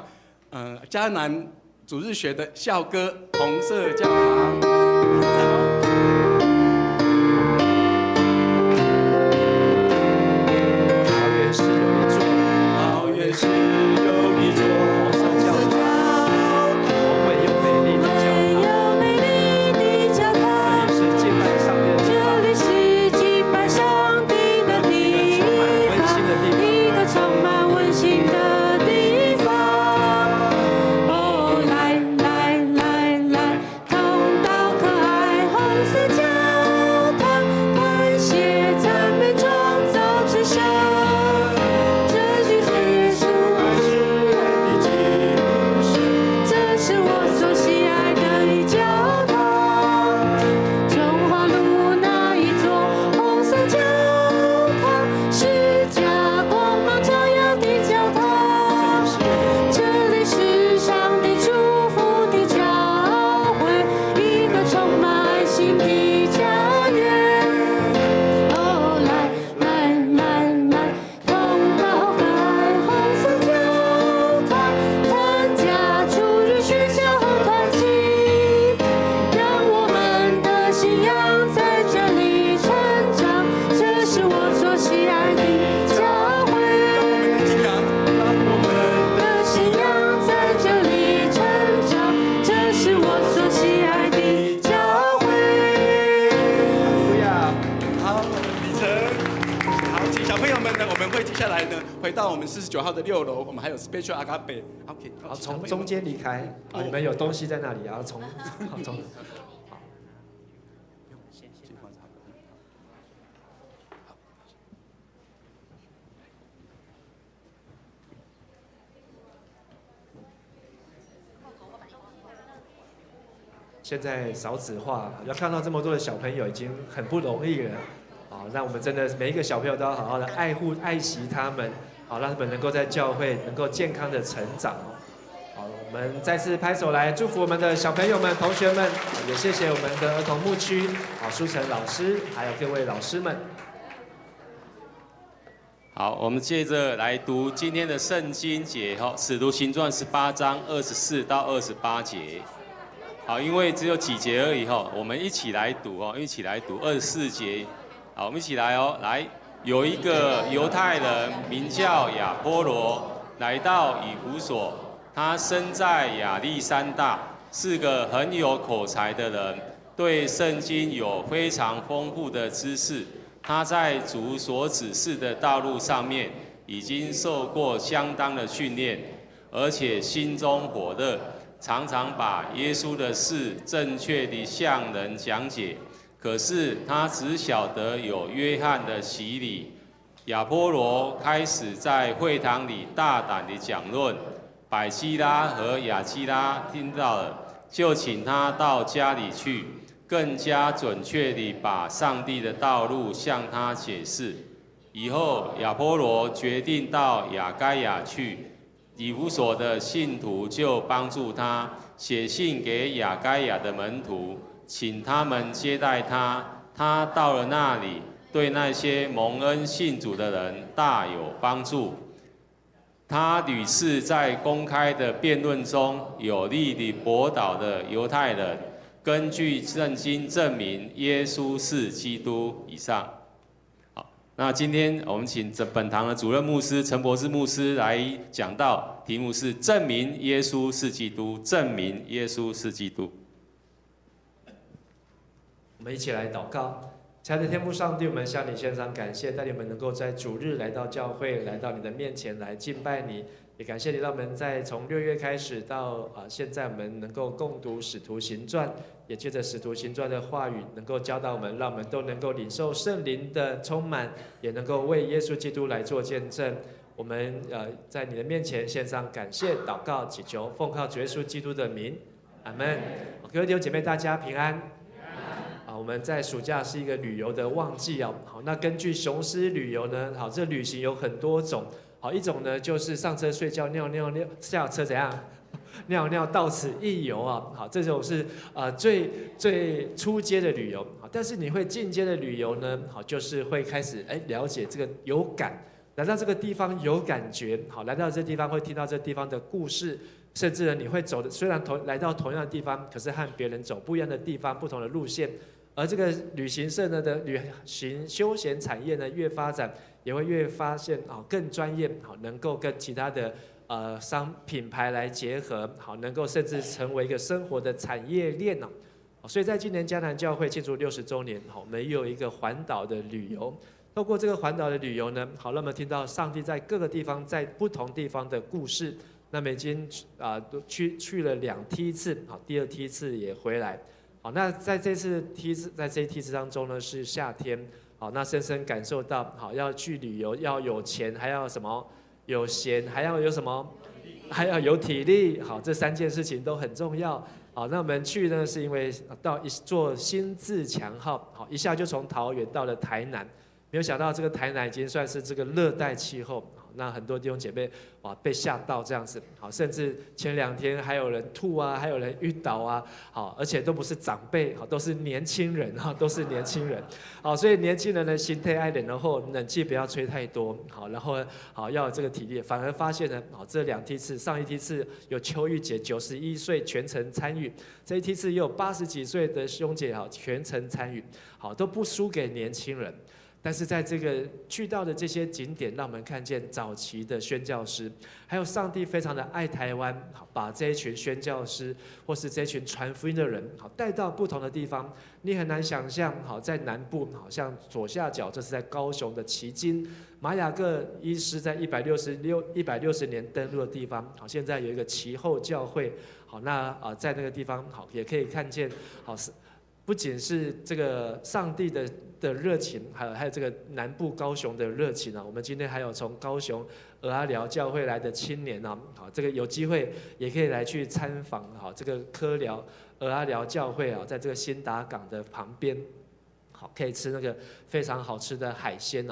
迦南主日学的校歌《红色教堂》。桃园市有一座红色教堂，宏伟又美丽的教堂，这里是敬拜上帝的地方，这里是敬拜上帝的地方，一个充满温馨的地方。哦，来来来来，同到可爱红色教堂，感谢赞美创造之神。这就是耶稣的基石，这是我所喜爱的一教堂。中华路那一座红色教堂，是家光芒照耀的教堂。这里是上帝祝福的教会，一个充满爱心的家园。哦，来来来来，同到可爱红色教堂，参加主日学校和团契，让我们的信仰在这里成长。这是我所喜爱的教会，让我们的信仰在这里成长。这是我所喜爱的教会。好，李晨，好，请小朋友们呢，我们会接下来呢，回到我们49号的6楼，我们还有 Special Agape。OK， 好，从中间离开，好，你们有东西在那里，然后从。现在少子化，要看到这么多的小朋友已经很不容易了，好，那我们真的每一个小朋友都要好好的爱护、爱惜他们，好，让他们能够在教会能够健康的成长哦。好，我们再次拍手来祝福我们的小朋友们、同学们，也谢谢我们的儿童牧区舒成老师，还有各位老师们。好，我们接着来读今天的圣经节《使徒行传》18章24到28节。好，因为只有几节而已我们一起来读一起来读24节。好，我们一起来来，有一个犹太人名叫亚波罗，来到以弗所，他生在亚历山大，是个很有口才的人，对圣经有非常丰富的知识。他在主所指示的道路上面已经受过相当的训练，而且心中火热，常常把耶稣的事正确地向人讲解。可是他只晓得有约翰的洗礼。亚波罗开始在会堂里大胆地讲论，百基拉和亚基拉听到了，就请他到家里去，更加准确地把上帝的道路向他解释。以后亚波罗决定到亚该亚去，以弗所的信徒就帮助他写信给亚该亚的门徒，请他们接待他。他到了那里，对那些蒙恩信主的人大有帮助。他屡次在公开的辩论中有力地驳倒的犹太人，根据圣经证明耶稣是基督。以上。好，那今天我们请本堂的主任牧师陈博士牧师来讲道，题目是证明耶稣是基督，证明耶稣是基督。我们一起来祷告。亲爱的天父上帝，我们向你献上感谢，带领我们能够在主日来到教会，来到你的面前来敬拜你。也感谢你让我们从6月开始到现在，我们能够共读使徒行传，也借着使徒行传的话语能够教导我们，让我们都能够领受圣灵的充满，也能够为耶稣基督来做见证。我们在你的面前献上感谢、祷告、祈求，奉靠主耶稣基督的名，阿门。各位弟兄姐妹，大家平安。我们在暑假是一个旅游的旺季好，那根据雄狮旅游呢，好，这旅行有很多种。好，一种呢就是上车睡觉、尿，下车怎样？尿，到此一游好，这种是最初阶的旅游。好，但是你会进阶的旅游呢，好，就是会开始了解这个有感，来到这个地方有感觉。好，来到这地方会听到这地方的故事。甚至呢，你会走的虽然来到同样的地方，可是和别人走不一样的地方，不同的路线。而这个旅行社呢的旅行休闲产业呢越发展，也会越发现更专业，好，能够跟其他的品牌来结合，好，能够甚至成为一个生活的产业链所以在今年迦南教会庆祝60周年，好，我们又有一个环岛的旅游。透过这个环岛的旅游呢，好，让我们听到上帝在各个地方，在不同地方的故事。那么已经都去了2梯次，好，第2梯次也回来，好，那在这一梯次当中呢是夏天，好，那深深感受到，好，要去旅游要有钱，还要什么？有闲，还要有什么？还要有体力，好，这3件事情都很重要。好，那我们去呢是因为坐新自强号，好，一下就从桃园到了台南，没有想到这个台南已经算是这个热带气候。那很多弟兄姐妹被吓到这样子，好，甚至前2天还有人吐啊，还有人晕倒啊，好，而且都不是长辈，好，都是年轻人都是年轻人，好，所以年轻人呢心态爱点，然后冷气不要吹太多，好，然后好要有这个体力，反而发现呢，好，这2梯次，上一梯次有邱玉姐91岁全程参与，这一梯次也有80几岁的兄姐全程参与，好，都不输给年轻人。但是在这个去到的这些景点，让我们看见早期的宣教师，还有上帝非常的爱台湾，把这一群宣教师或是这一群传福音的人，好带到不同的地方。你很难想象，好在南部，好像左下角这是在高雄的旗津，马雅各医师在160年登陆的地方，好现在有一个旗后教会，好那在那个地方，好也可以看见，好是。不仅是这个上帝的热情，还有这个南部高雄的热情我们今天还有从高雄蚵仔寮教会来的青年好，这个有机会也可以来去参访好这个蚵仔寮教会在这个新达港的旁边，好可以吃那个非常好吃的海鲜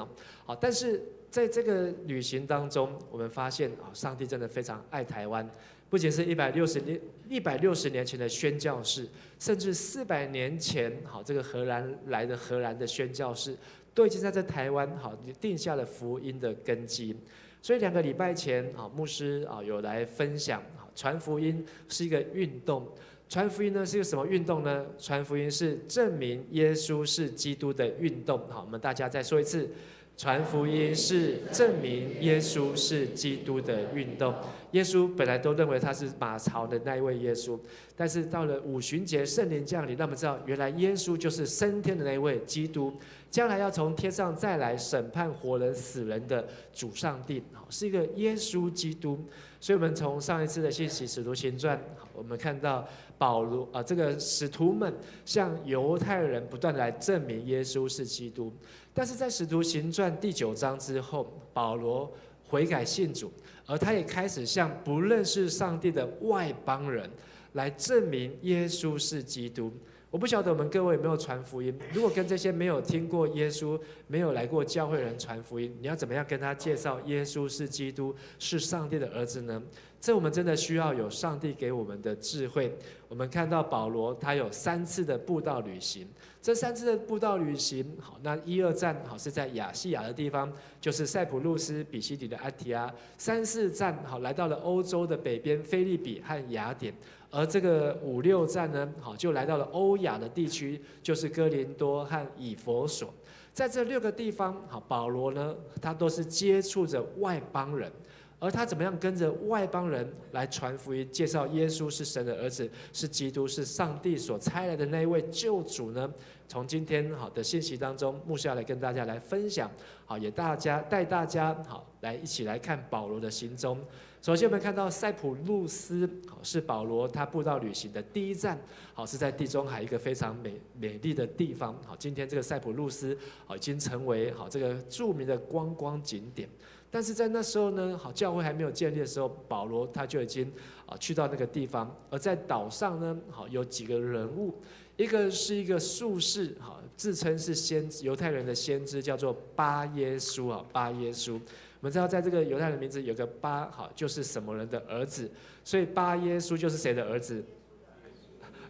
好，但是在这个旅行当中，我们发现上帝真的非常爱台湾。不仅是160年前的宣教士，甚至400年前，好，这个荷兰的宣教士，都已经在这台湾好定下了福音的根基。所以2个礼拜前，好，牧师有来分享，传福音是一个运动。传福音呢是一个什么运动呢？传福音是证明耶稣是基督的运动。好，我们大家再说一次。传福音是证明耶稣是基督的运动。耶稣本来都认为他是马槽的那一位耶稣，但是到了五旬节圣灵降临，让我们知道原来耶稣就是升天的那一位基督，将来要从天上再来审判活人死人的主上帝，是一个耶稣基督。所以我们从上一次的信息使徒行传，我们看到保罗这个使徒们向犹太人不断的来证明耶稣是基督。但是在使徒行传第9章之后，保罗悔改信主，而他也开始向不认识上帝的外邦人来证明耶稣是基督。我不晓得我们各位有没有传福音，如果跟这些没有听过耶稣、没有来过教会的人传福音，你要怎么样跟他介绍耶稣是基督，是上帝的儿子呢？这我们真的需要有上帝给我们的智慧。我们看到保罗他有3次的布道旅行，这3次的布道旅行，好，那1、2站好是在亚细亚的地方，就是塞浦路斯、比西底的安提阿；3、4站好来到了欧洲的北边腓立比和雅典。而这个5、6站呢，好就来到了欧亚的地区，就是哥林多和以弗所。在这6个地方，好，保罗呢，他都是接触着外邦人，而他怎么样跟着外邦人来传福音，介绍耶稣是神的儿子，是基督，是上帝所差来的那一位救主呢？从今天好的信息当中，牧师要来跟大家来分享，好，也带大家好来一起来看保罗的行踪。首先我们看到塞浦路斯，好是保罗他布道旅行的第1站，好是在地中海一个非常美丽的地方。好，今天这个塞浦路斯好已经成为好这个著名的观光景点。但是在那时候呢，好教会还没有建立的时候，保罗他就已经去到那个地方。而在岛上呢，好有几个人物，一个是一个术士，好自称是犹太人的先知，叫做巴耶稣啊，巴耶稣。我们知道，在这个犹太人名字有个巴，好就是什么人的儿子，所以巴耶稣就是谁的儿子？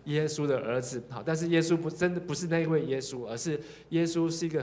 耶稣的儿子。好，但是耶稣真的不是那一位耶稣，而是耶稣是一个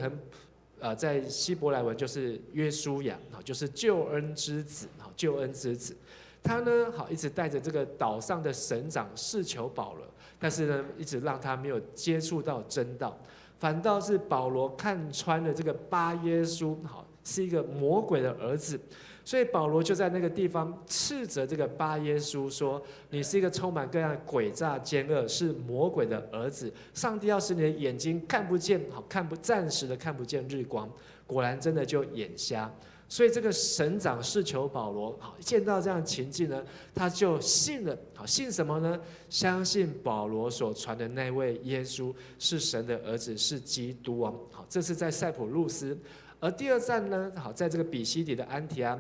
在希伯来文就是约书亚，好就是救恩之子，好救恩之子。他呢，好一直带着这个岛上的省长试求保罗，但是呢，一直让他没有接触到真道，反倒是保罗看穿了这个巴耶稣，好是一个魔鬼的儿子，所以保罗就在那个地方斥责这个巴耶稣说：“你是一个充满各样诡诈奸恶，是魔鬼的儿子。上帝要使你的眼睛看不见，好暂时的看不见日光。”果然真的就眼瞎。所以这个省长试求保罗，好见到这样的情境呢，他就信了。好信什么呢？相信保罗所传的那位耶稣是神的儿子，是基督啊。好，这是在塞浦路斯。而第2站呢，好在这个比西底的安提阿，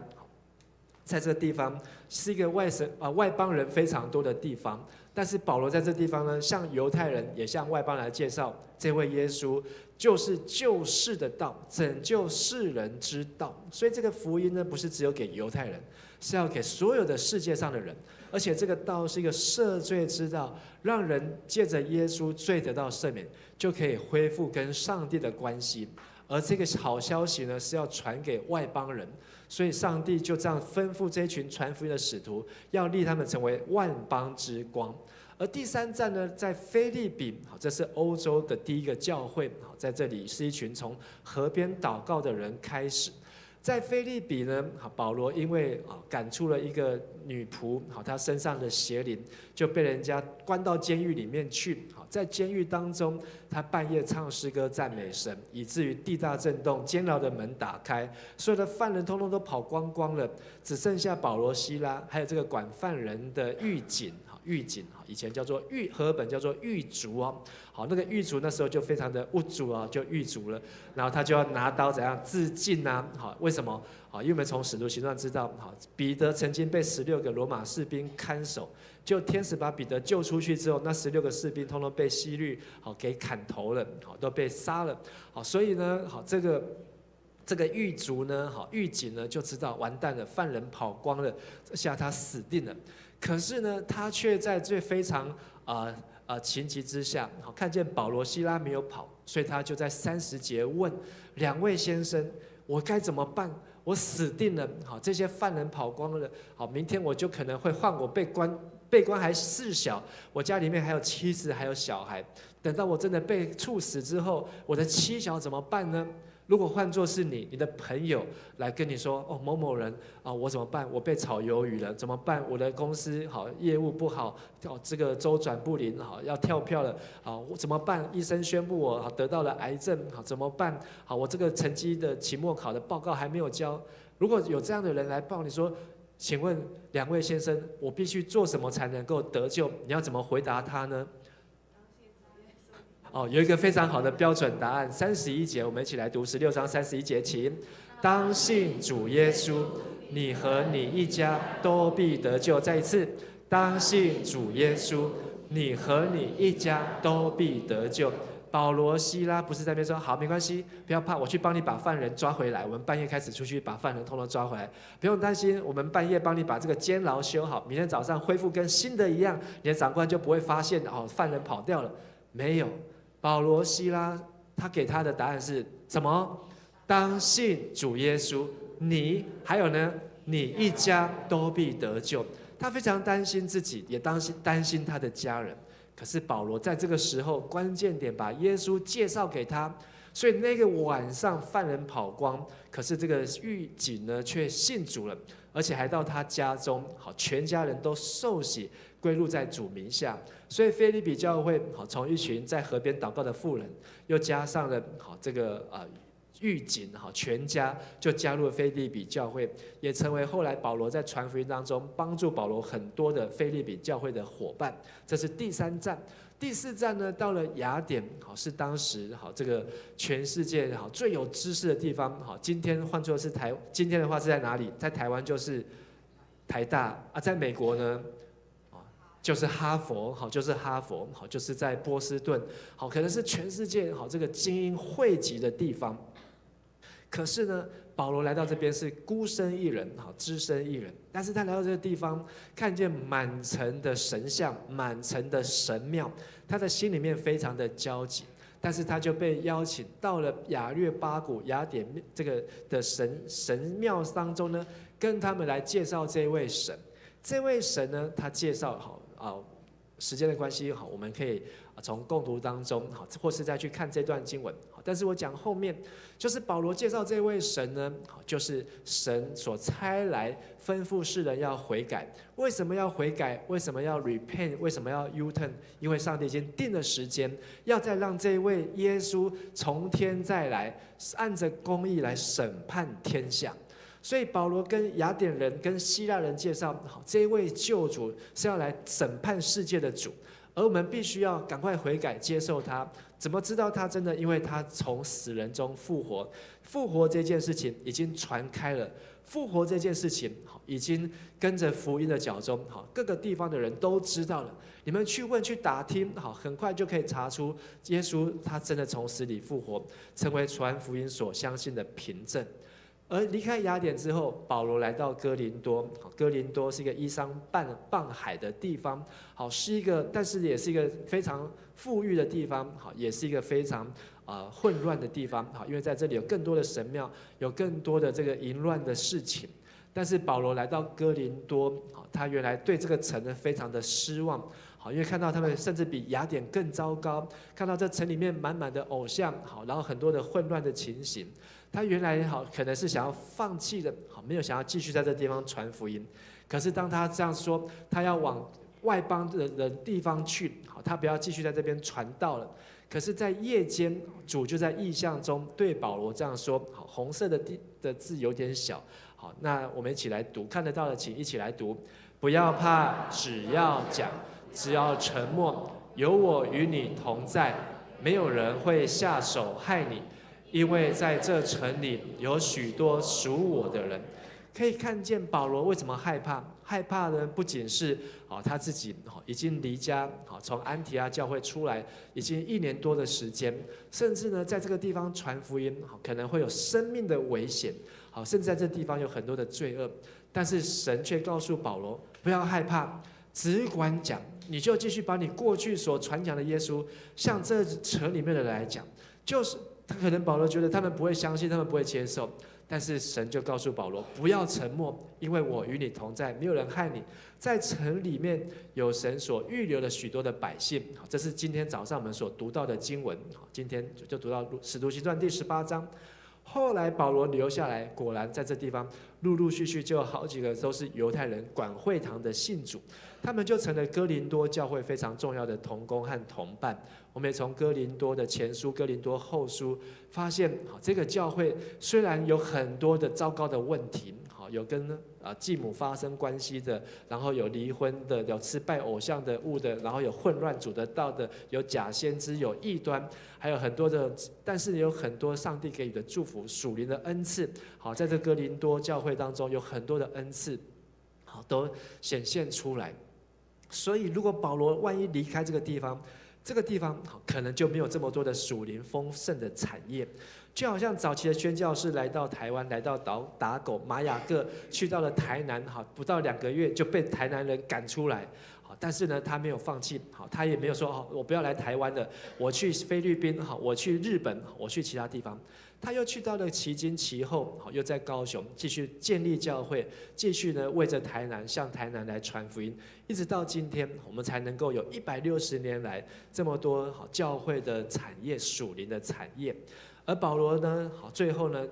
在这个地方是一个外邦人非常多的地方。但是保罗在这地方呢，向犹太人也向外邦人来介绍，这位耶稣就是救世的道，拯救世人之道。所以这个福音呢，不是只有给犹太人，是要给所有的世界上的人。而且这个道是一个赦罪之道，让人借着耶稣罪得到赦免，就可以恢复跟上帝的关系。而这个好消息呢，是要传给外邦人。所以上帝就这样吩咐这一群传福音的使徒，要立他们成为万邦之光。而第3站呢，在腓立比，好，这是欧洲的第一个教会，好，在这里是一群从河边祷告的人开始。在腓立比呢，保罗因为赶出了一个女仆，她身上的邪灵就被人家关到监狱里面去。在监狱当中，他半夜唱诗歌赞美神，以至于地大震动，监牢的门打开，所有的犯人通通都跑光光了，只剩下保罗、西拉，还有这个管犯人的狱警。狱警以前叫做和本叫做狱卒哦。好，那个狱卒那时候就非常的无助啊，就狱卒了，然后他就要拿刀怎样自尽啊？好，为什么？好，因为我们从使徒行传知道，好，彼得曾经被16个罗马士兵看守，就天使把彼得救出去之后，那16个士兵通通被希律好给砍头了，好都被杀了。好，所以呢，好这个狱卒呢，好狱警呢就知道完蛋了，犯人跑光了，这下他死定了。可是呢，他却在最非常情急之下，好看见保罗、西拉没有跑，所以他就在30节问2位先生：我该怎么办？我死定了！好，这些犯人跑光了，好，明天我就可能会换我被关还事小，我家里面还有妻子，还有小孩。等到我真的被处死之后，我的妻小怎么办呢？如果换作是你的朋友来跟你说，哦，某某人啊，我怎么办？我被炒鱿鱼了，怎么办？我的公司好业务不好，这个周转不灵，好要跳票了，好我怎么办？医生宣布我得到了癌症，好怎么办？好，我这个成绩的期末考的报告还没有交。如果有这样的人来报你说，请问2位先生，我必须做什么才能够得救？你要怎么回答他呢？哦，有一个非常好的标准答案，31节，我们一起来读16章31节，请。当信主耶稣，你和你一家都必得救。再一次，当信主耶稣，你和你一家都必得救。保罗、西拉不是在那边说好，没关系，不要怕，我去帮你把犯人抓回来。我们半夜开始出去把犯人通通抓回来，不用担心，我们半夜帮你把这个监牢修好，明天早上恢复跟新的一样，你的长官就不会发现哦，犯人跑掉了。没有。保罗、西拉，他给他的答案是什么？当信主耶稣，你还有呢，你一家都必得救。他非常担心自己，也担心他的家人。可是保罗在这个时候关键点把耶稣介绍给他，所以那个晚上犯人跑光，可是这个狱警呢却信主了，而且还到他家中，好，全家人都受洗归入在主名下。所以腓立比教会好，从一群在河边祷告的妇人，又加上了好这个狱警好，全家就加入了腓立比教会，也成为后来保罗在传福音当中帮助保罗很多的腓立比教会的伙伴。这是第3站。第4站呢，到了雅典，好，是当时好这个全世界好最有知识的地方。好，今天换作是今天的话是在哪里？在台湾就是台大啊，在美国呢？就是哈佛，好，就是哈佛，好，就是在波士顿，好，可能是全世界好这个精英汇集的地方。可是呢，保罗来到这边是孤身一人，好，只身一人。但是他来到这个地方，看见满城的神像，满城的神庙，他的心里面非常的焦急。但是他就被邀请到了雅略巴谷雅典这个的神庙当中呢，跟他们来介绍这位神。这位神呢，他介绍好。时间的关系，好，我们可以从共读当中，好，或是再去看这段经文，好，但是我讲后面，就是保罗介绍这位神呢，好，就是神所差来吩咐世人要悔改。为什么要悔改？为什么要 repent？ 为什么要 U-turn？ 因为上帝已经定了时间，要再让这位耶稣从天再来，按着公义来审判天下。所以保罗跟雅典人、跟希腊人介绍，好，这一位救主是要来审判世界的主，而我们必须要赶快悔改，接受他。怎么知道他真的？因为他从死人中复活，复活这件事情已经传开了，复活这件事情好，已经跟着福音的脚踪，好，各个地方的人都知道了。你们去问、去打听，好，很快就可以查出耶稣他真的从死里复活，成为传福音所相信的凭证。而离开雅典之后，保罗来到哥林多。哥林多是一个依山傍海的地方，好，是一个，但是也是一个非常富裕的地方，好，也是一个非常混乱的地方，好，因为在这里有更多的神庙，有更多的这个淫乱的事情。但是保罗来到哥林多，好，他原来对这个城呢非常的失望，好，因为看到他们甚至比雅典更糟糕，看到这城里面满满的偶像，好，然后很多的混乱的情形。他原来好可能是想要放弃的，好，没有想要继续在这地方传福音。可是当他这样说，他要往外邦的地方去，好，他不要继续在这边传道了。可是，在夜间，主就在异象中对保罗这样说，好，红色的字有点小，好，那我们一起来读，看得到的请一起来读。不要怕，只要讲，只要沉默，有我与你同在，没有人会下手害你。因为在这城里有许多属我的人。可以看见保罗为什么害怕？害怕呢，不仅是他自己已经离家，从安提阿教会出来，已经1年多的时间，甚至呢，在这个地方传福音，可能会有生命的危险，甚至在这地方有很多的罪恶。但是神却告诉保罗，不要害怕，只管讲，你就继续把你过去所传讲的耶稣，向这城里面的人来讲。就是他可能保罗觉得他们不会相信，他们不会接受，但是神就告诉保罗不要沉默，因为我与你同在，没有人害你。在城里面有神所预留了许多的百姓，这是今天早上我们所读到的经文。今天就读到《使徒行传》第18章。后来保罗留下来，果然在这地方陆陆续续就有好几个都是犹太人管会堂的信主，他们就成了哥林多教会非常重要的同工和同伴。我们也从哥林多的前书、哥林多后书发现，这个教会虽然有很多的糟糕的问题，有跟继母发生关系的，然后有离婚的，有吃拜偶像的物的，然后有混乱主的道的，有假先知，有异端，还有很多的，但是有很多上帝给予的祝福、属灵的恩赐。好，在这哥林多教会当中有很多的恩赐，好，都显现出来。所以，如果保罗万一离开这个地方，可能就没有这么多的属灵丰盛的产业。就好像早期的宣教士来到台湾，来到打狗马雅各，去到了台南，不到2个月就被台南人赶出来。但是呢，他没有放弃，他也没有说我不要来台湾了，我去菲律宾，我去日本，我去其他地方。他又去到了旗津、旗后，又在高雄继续建立教会，继续呢为着台南向台南来传福音，一直到今天，我们才能够有160年来这么多教会的产业、属灵的产业。而保罗呢，最后呢，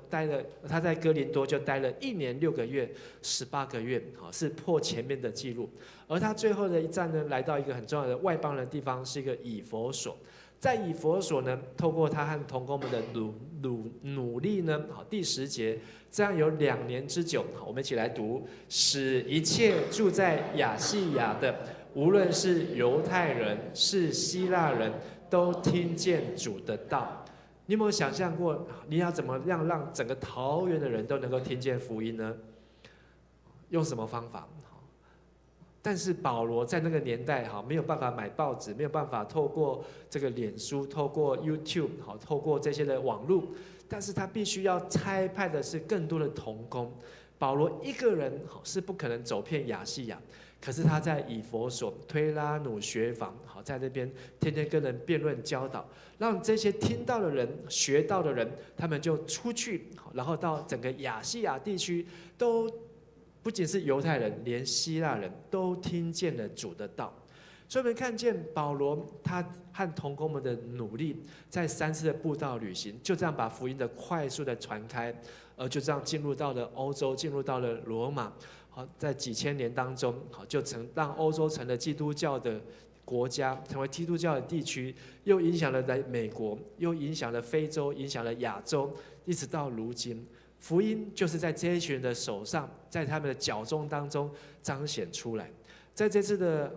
他在哥林多就待了1年6个月，18个月，是破前面的记录。而他最后的一站呢，来到一个很重要的外邦人的地方，是一个以弗所。在以弗所呢，透过他和同工们的努力呢，第10节，这样有2年之久，我们一起来读：使一切住在亚细亚的，无论是犹太人是希腊人，都听见主的道。你有没有想象过，你要怎么样让整个桃园的人都能够听见福音呢？用什么方法？但是保罗在那个年代，没有办法买报纸，没有办法透过这个脸书、透过 YouTube、透过这些的网络，但是他必须要差派的是更多的同工。保罗一个人是不可能走遍亚细亚。可是他在以弗所、推拉努学坊，在那边天天跟人辩论教导，让这些听到的人、学到的人，他们就出去，然后到整个亚细亚地区，都不仅是犹太人，连希腊人都听见了主的道。所以我们看见保罗他和同工们的努力，在3次的布道旅行，就这样把福音的快速的传开，就这样进入到了欧洲，进入到了罗马。在几千年当中，就让欧洲成了基督教的国家，成为基督教的地区，又影响了美国，又影响了非洲，影响了亚洲，一直到如今，福音就是在这一群人的手上，在他们的脚中当中彰显出来。在这次的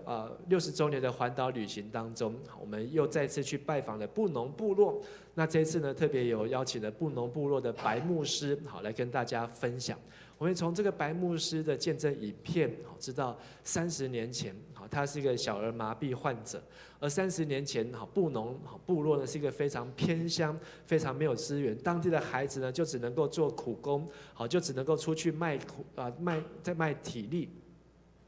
60周年的环岛旅行当中，我们又再次去拜访了布农部落。那这一次呢，特别有邀请了布农部落的白牧师，来跟大家分享。我们从这个白牧师的见证影片，知道30年前，他是一个小儿麻痹患者，而30年前，布农部落呢是一个非常偏乡、非常没有资源，当地的孩子呢就只能够做苦工，就只能够出去卖体力。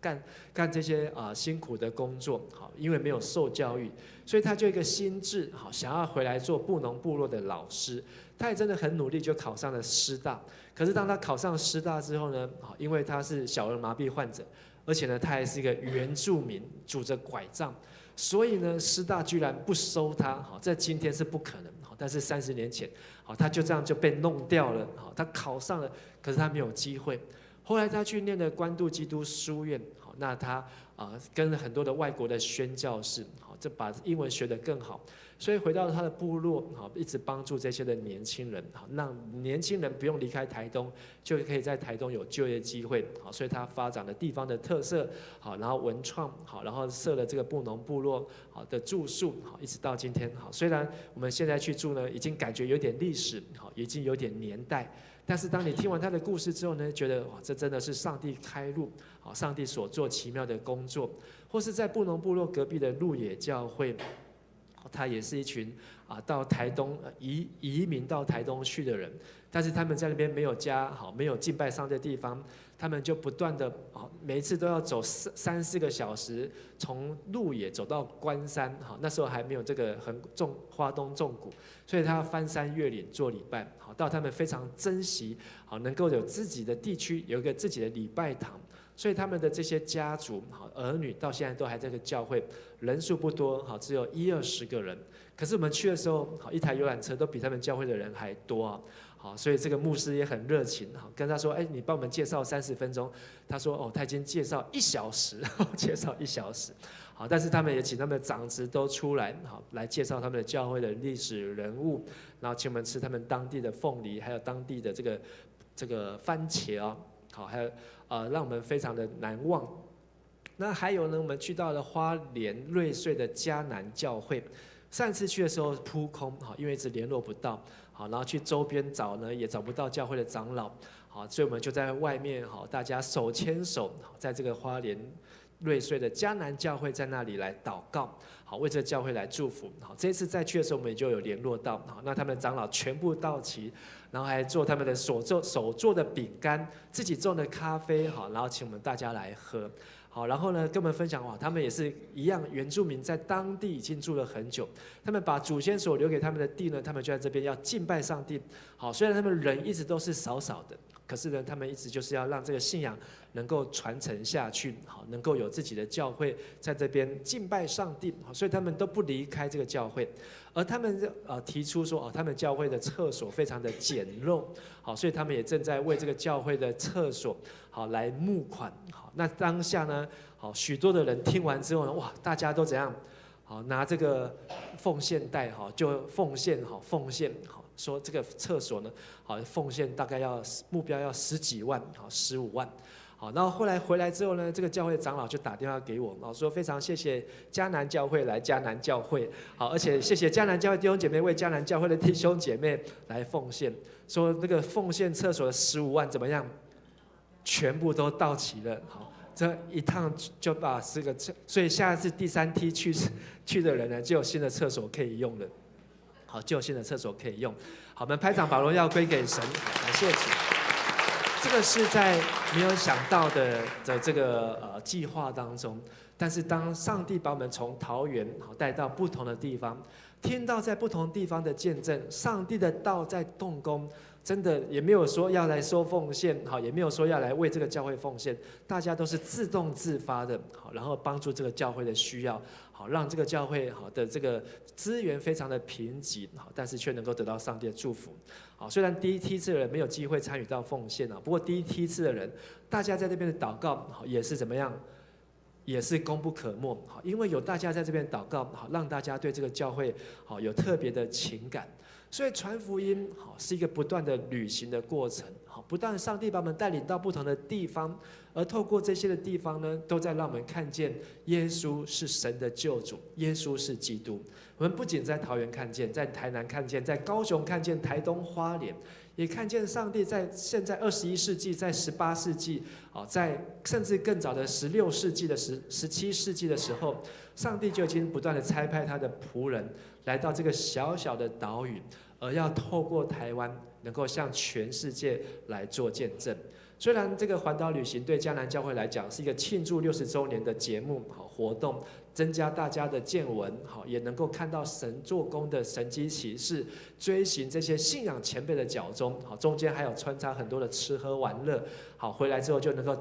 干这些辛苦的工作，因为没有受教育，所以他就一个心志，想要回来做布农部落的老师。他也真的很努力，就考上了师大。可是当他考上师大之后呢，因为他是小儿麻痹患者，而且呢他还是一个原住民，拄着拐杖，所以呢师大居然不收他。在今天是不可能，但是30年前，他就这样就被弄掉了。他考上了，可是他没有机会。后来他去念了关渡基督书院，那他跟很多的外国的宣教士，就把英文学得更好，所以回到他的部落，一直帮助这些的年轻人，让年轻人不用离开台东，就可以在台东有就业机会，所以他发展了地方的特色，然后文创，然后设了这个布农部落的住宿，一直到今天，虽然我们现在去住呢，已经感觉有点历史，已经有点年代。但是当你听完他的故事之后呢，觉得哇，这真的是上帝开路，上帝所做奇妙的工作。或是在布农部落隔壁的鹿野教会，他也是一群到台东移民到台东去的人，但是他们在那边没有家，没有敬拜上帝的地方，他们就不断的每一次都要走3-4个小时，从鹿野走到关山，那时候还没有这个花东纵谷，所以他要翻山越岭做礼拜，到他们非常珍惜能够有自己的地区有一个自己的礼拜堂。所以他们的这些家族、儿女到现在都还在这个教会，人数不多，只有10-20个人。可是我们去的时候，一台游览车都比他们教会的人还多啊。好，所以这个牧师也很热情，跟他说：“哎，你帮我们介绍30分钟。”他说：“哦，他已经介绍1小时，介绍1小时。”好，但是他们也请他们的长子都出来，来介绍他们的教会的历史人物，然后请我们吃他们当地的凤梨，还有当地的这个番茄啊。好，还有让我们非常的难忘。那还有呢，我们去到了花莲瑞穗的迦南教会。上次去的时候扑空，因为一直联络不到，然后去周边找呢也找不到教会的长老，所以我们就在外面，大家手牵手，在这个花莲瑞穗的迦南教会，在那里来祷告，为这个教会来祝福。这一次再去的时候，我们也就有联络到，那他们的长老全部到齐，然后还做他们的手做的饼干，自己种的咖啡，然后请我们大家来喝。好，然后呢，跟我们分享他们也是一样，原住民在当地已经住了很久，他们把祖先所留给他们的地呢，他们就在这边要敬拜上帝。好，虽然他们人一直都是少少的，可是呢，他们一直就是要让这个信仰能够传承下去，好，能够有自己的教会在这边敬拜上帝，所以他们都不离开这个教会。而他们提出说，他们教会的厕所非常的简陋，好，所以他们也正在为这个教会的厕所来募款。好，那当下呢，许多的人听完之后呢，哇，大家都怎样？拿这个奉献袋，就奉献，说这个厕所呢，奉献大概目标要10几万，15万。好，然后后来回来之后呢，这个教会长老就打电话给我，说非常谢谢迦南教会来迦南教会，好，而且谢谢迦南教会弟兄姐妹为迦南教会的弟兄姐妹来奉献，说那个奉献厕所的15万怎么样，全部都到齐了，好，这一趟就把这个所以下次第3梯去的人呢，就有新的厕所可以用了，好，就有新的厕所可以用，好，我们拍掌把荣耀归给神，感谢主。这个是在没有想到的这个计划当中，但是当上帝把我们从桃园带到不同的地方，听到在不同地方的见证，上帝的道在动工，真的也没有说要来收奉献，也没有说要来为这个教会奉献，大家都是自动自发的，然后帮助这个教会的需要，让这个教会的这个资源非常的贫瘠，但是却能够得到上帝的祝福。好，虽然第一梯次的人没有机会参与到奉献不过第一梯次的人，大家在这边的祷告也是怎么样，也是功不可没。因为有大家在这边祷告，让大家对这个教会有特别的情感。所以传福音是一个不断的旅行的过程，不但上帝把我们带领到不同的地方，而透过这些的地方呢，都在让我们看见耶稣是神的救主，耶稣是基督。我们不仅在桃园看见，在台南看见，在高雄看见，台东花莲也看见上帝在现在21世纪，在18世纪，在甚至更早的16世纪的17世纪的时候，上帝就已经不断的差派他的仆人来到这个小小的岛屿，而要透过台湾能够向全世界来做见证。虽然这个环岛旅行对迦南教会来讲是一个庆祝60周年的节目活动，增加大家的见闻，也能够看到神做工的神迹奇事，追寻这些信仰前辈的脚踪，中间还有穿插很多的吃喝玩乐，回来之后就能够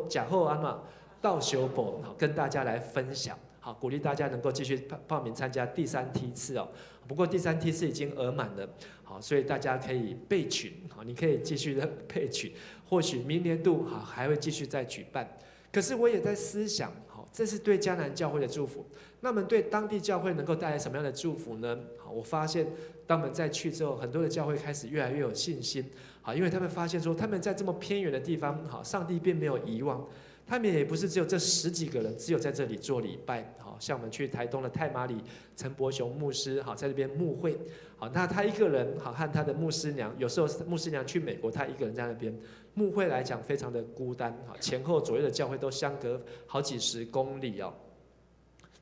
假后安嘛到修补，跟大家来分享。好，鼓励大家能够继续报名参加第3梯次哦。不过第3梯次已经额满了，好，所以大家可以备取，好，你可以继续的备取，或许明年度好还会继续再举办。可是我也在思想，好，这是对迦南教会的祝福，那么对当地教会能够带来什么样的祝福呢？好，我发现当我们再去之后，很多的教会开始越来越有信心，好，因为他们发现说他们在这么偏远的地方，好，上帝并没有遗忘。他们也不是只有这10几个人，只有在这里做礼拜。好，像我们去台东的太麻里陈伯雄牧师，好，在这边牧会。好，那他一个人，好，和他的牧师娘，有时候牧师娘去美国，他一个人在那边牧会来讲，非常的孤单。好，前后左右的教会都相隔好几10公里哦。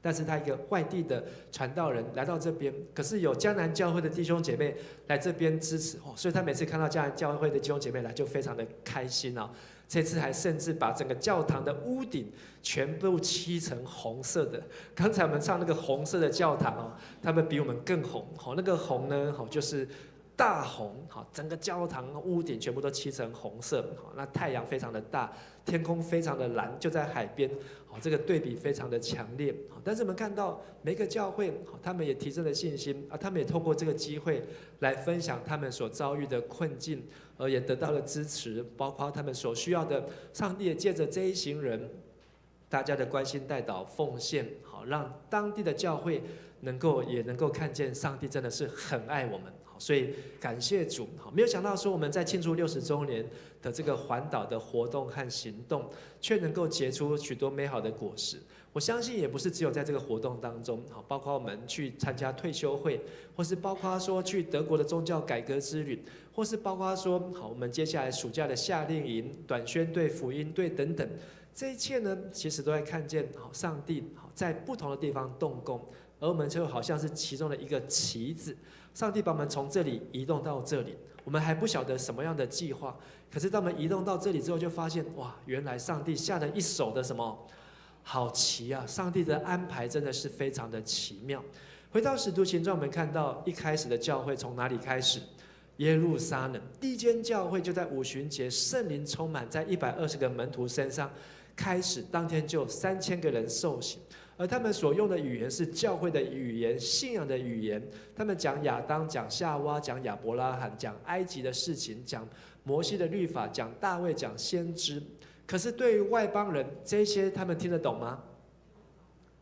但是他一个外地的传道人来到这边，可是有迦南教会的弟兄姐妹来这边支持哦，所以他每次看到迦南教会的弟兄姐妹来，就非常的开心哦。这次还甚至把整个教堂的屋顶全部漆成红色的。刚才我们唱那个红色的教堂哦，他们比我们更红。好，那个红呢，好就是大红。好，整个教堂屋顶全部都漆成红色。好，那太阳非常的大，天空非常的蓝，就在海边。好，这个对比非常的强烈。好，但是我们看到每个教会，好，他们也提升了信心啊，他们也透过这个机会来分享他们所遭遇的困境。而也得到了支持，包括他们所需要的，上帝也借着这一行人，大家的关心代祷奉献，好让当地的教会也能够看见上帝真的是很爱我们，好，所以感谢主，好，没有想到说我们在庆祝60周年的这个环岛的活动和行动，却能够结出许多美好的果实。我相信也不是只有在这个活动当中，好，包括我们去参加退休会，或是包括说去德国的宗教改革之旅，或是包括说，好，我们接下来暑假的夏令营、短宣队、福音队等等，这一切呢，其实都在看见，好，上帝好在不同的地方动工，而我们就好像是其中的一个棋子，上帝把我们从这里移动到这里，我们还不晓得什么样的计划，可是当我们移动到这里之后，就发现，哇，原来上帝下了一手的什么？好奇啊！上帝的安排真的是非常的奇妙。回到使徒行传，我们看到一开始的教会从哪里开始？耶路撒冷第一间教会就在五旬节，圣灵充满在120个门徒身上，开始当天就3000个人受洗，而他们所用的语言是教会的语言、信仰的语言。他们讲亚当、讲夏娃、讲亚伯拉罕、讲埃及的事情、讲摩西的律法、讲大卫、讲先知。可是对于外邦人，这些他们听得懂吗？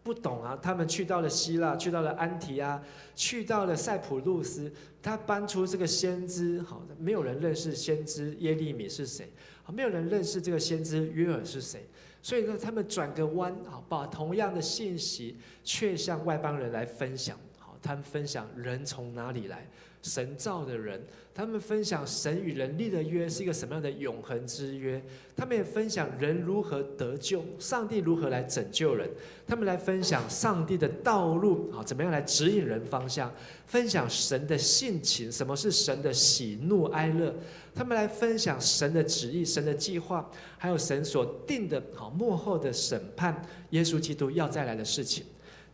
不懂啊！他们去到了希腊，去到了安提阿，去到了塞浦路斯，他搬出这个先知，好，没有人认识先知耶利米是谁，没有人认识这个先知约珥是谁，所以呢，他们转个弯，好，把同样的信息却向外邦人来分享，好，他们分享人从哪里来。神造的人，他们分享神与人立的约是一个什么样的永恒之约，他们也分享人如何得救，上帝如何来拯救人，他们来分享上帝的道路，怎么样来指引人方向，分享神的性情，什么是神的喜怒哀乐，他们来分享神的旨意，神的计划，还有神所定的末后的审判，耶稣基督要再来的事情。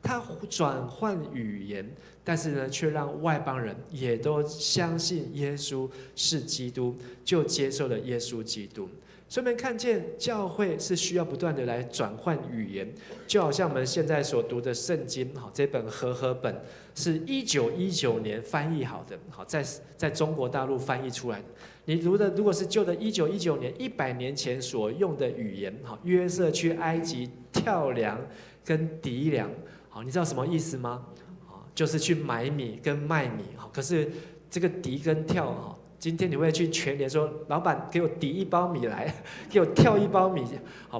他转换语言，但是呢，却让外邦人也都相信耶稣是基督，就接受了耶稣基督。所以我们看见教会是需要不断的来转换语言，就好像我们现在所读的圣经，这本和合本是1919年翻译好的，在中国大陆翻译出来的。你读的如果是旧的1919年100年前所用的语言，约瑟去埃及跳粮跟籴粮。好，你知道什么意思吗？就是去买米跟卖米。可是这个籴跟跳，今天你会去全联说，老板给我籴1包米来，给我跳1包米，